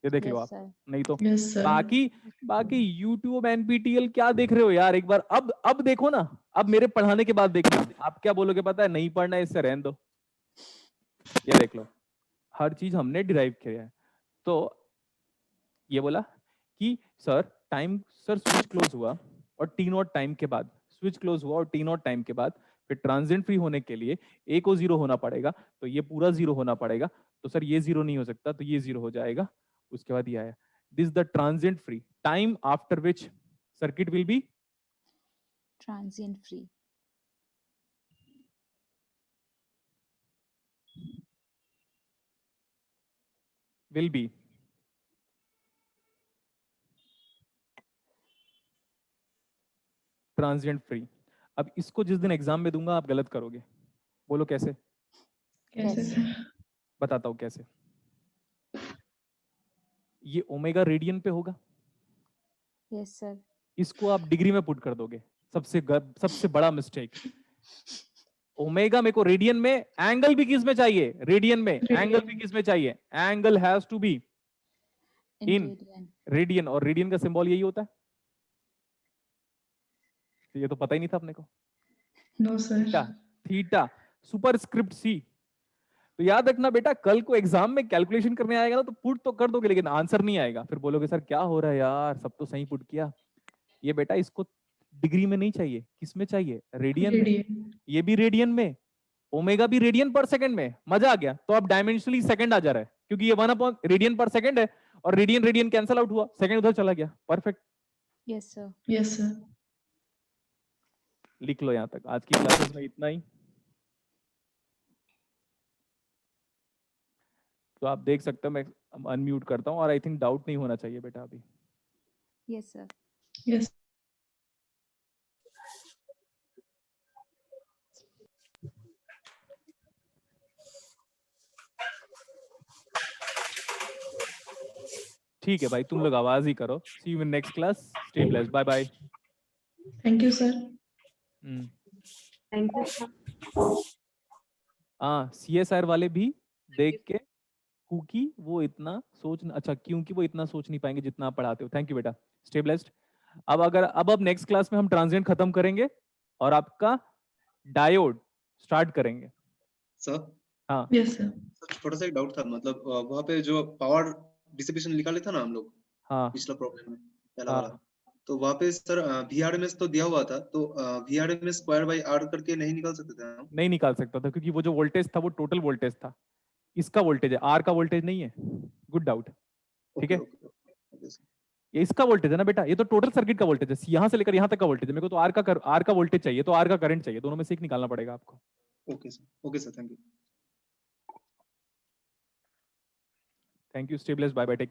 ये देख लो Yes, आप, sir. नहीं तो Yes, sir. बाकी YouTube एनपीटीएल क्या देख रहे हो यार, एक बार अब देखो ना, अब मेरे पढ़ाने के बाद देखना, आप क्या बोलोगे पता है, नहीं पढ़ना है इससे रहने दो। ये देख लो, हर चीज हमने डिराइव किया है। तो ये बोला कि sir time, sir switch close हुआ और टी नॉट टाइम के बाद, स्विच क्लोज हुआ और टी नॉट टाइम के बाद फिर ट्रांजिएंट फ्री होने के लिए ए को जीरो होना पड़ेगा, तो ये पूरा जीरो होना पड़ेगा। तो सर ये जीरो नहीं हो सकता, तो ये जीरो हो जाएगा। उसके बाद ये आया, this the transient free time after which circuit will be Transient free. will be transient free. अब इसको जिस दिन एग्जाम में दूंगा आप गलत करोगे, बोलो कैसे? कैसे Yes. sir? बताता हूं कैसे। ये ओमेगा रेडियन पे होगा, Yes, sir. इसको आप डिग्री में पुट कर दोगे, सबसे बड़ा मिस्टेक। ओमेगा मेरे को रेडियन में, एंगल भी किस में चाहिए, रेडियन में, एंगल भी किस में चाहिए, angle has to be In In. radian. Radian, और रेडियन का सिंबल यही होता है। तो ये तो पता ही नहीं था अपने को। No, sir. थीटा सुपरस्क्रिप्ट सी। तो याद रखना बेटा, कल को एग्जाम में कैलकुलेशन करने आएगा ना, तो पुट तो कर दोगे लेकिन आंसर नहीं आएगा, फिर बोलोगे सर क्या हो रहा है यार, सब तो सही पुट किया। ये बेटा इसको डिग्री में नहीं चाहिए, किस में चाहिए, रेडियन में। Radian. ये भी रेडियन में, ओमेगा भी रेडियन पर सेकंड में, मजा आ गया। तो अब डायमेंशनली सेकंड आ जा रहा है, क्योंकि ये 1 रेडियन पर सेकंड है, और रेडियन रेडियन कैंसिल आउट हुआ, सेकंड उधर चला गया, perfect. Yes, sir. Yes, sir. लिख लो यहाँ तक, आज की क्लासेस में इतना ही। तो आप देख सकते हो, मैं अनम्यूट करता हूँ, और आई थिंक डाउट नहीं होना चाहिए बेटा अभी। Yes, sir. Yes. ठीक है भाई, तुम लोग आवाज ही करो। See you in next class, stay blessed, bye bye. Thank you, sir. Thank you, sir. हाँ, सीएसआर वाले भी देख के, क्योंकि वो इतना सोच, अच्छा क्योंकि वो इतना सोच नहीं पाएंगे जितना आप पढ़ाते हो। थैंक यू बेटा, स्टे ब्लेस्ड। अब नेक्स्ट क्लास में हम ट्रांजिएंट खत्म करेंगे और आपका डायोड स्टार्ट करेंगे। सर हाँ Yes, sir. छोटा सा एक डाउट था, मतलब वहाँ पे जो पावर डिसिपेशन निकाले था ना हम लोग हाँ पिछला प्रॉब्लम में, पहला हाँ। वाला, तो वहाँ पे सर VRMS तो दिया हुआ था, तो VRMS स्क्वायर बाई R करके नहीं निकाल सकते थे हम? नहीं निकाल सकता था, क्योंकि वो जो वोल्टेज था वो टोटल वोल्टेज था, इसका वोल्टेज है, आर का वोल्टेज नहीं है। गुड डाउट, ठीक है। Okay sir. ये इसका वोल्टेज है ना बेटा, ये तो टोटल सर्किट का वोल्टेज है, यहाँ से लेकर यहाँ तक का वोल्टेज है। मेरे को तो आर का वोल्टेज चाहिए, तो आर का करंट चाहिए, दोनों में से एक निकालना पड़ेगा आपको। Okay sir, thank you. Thank you, stay blessed, bye bye, take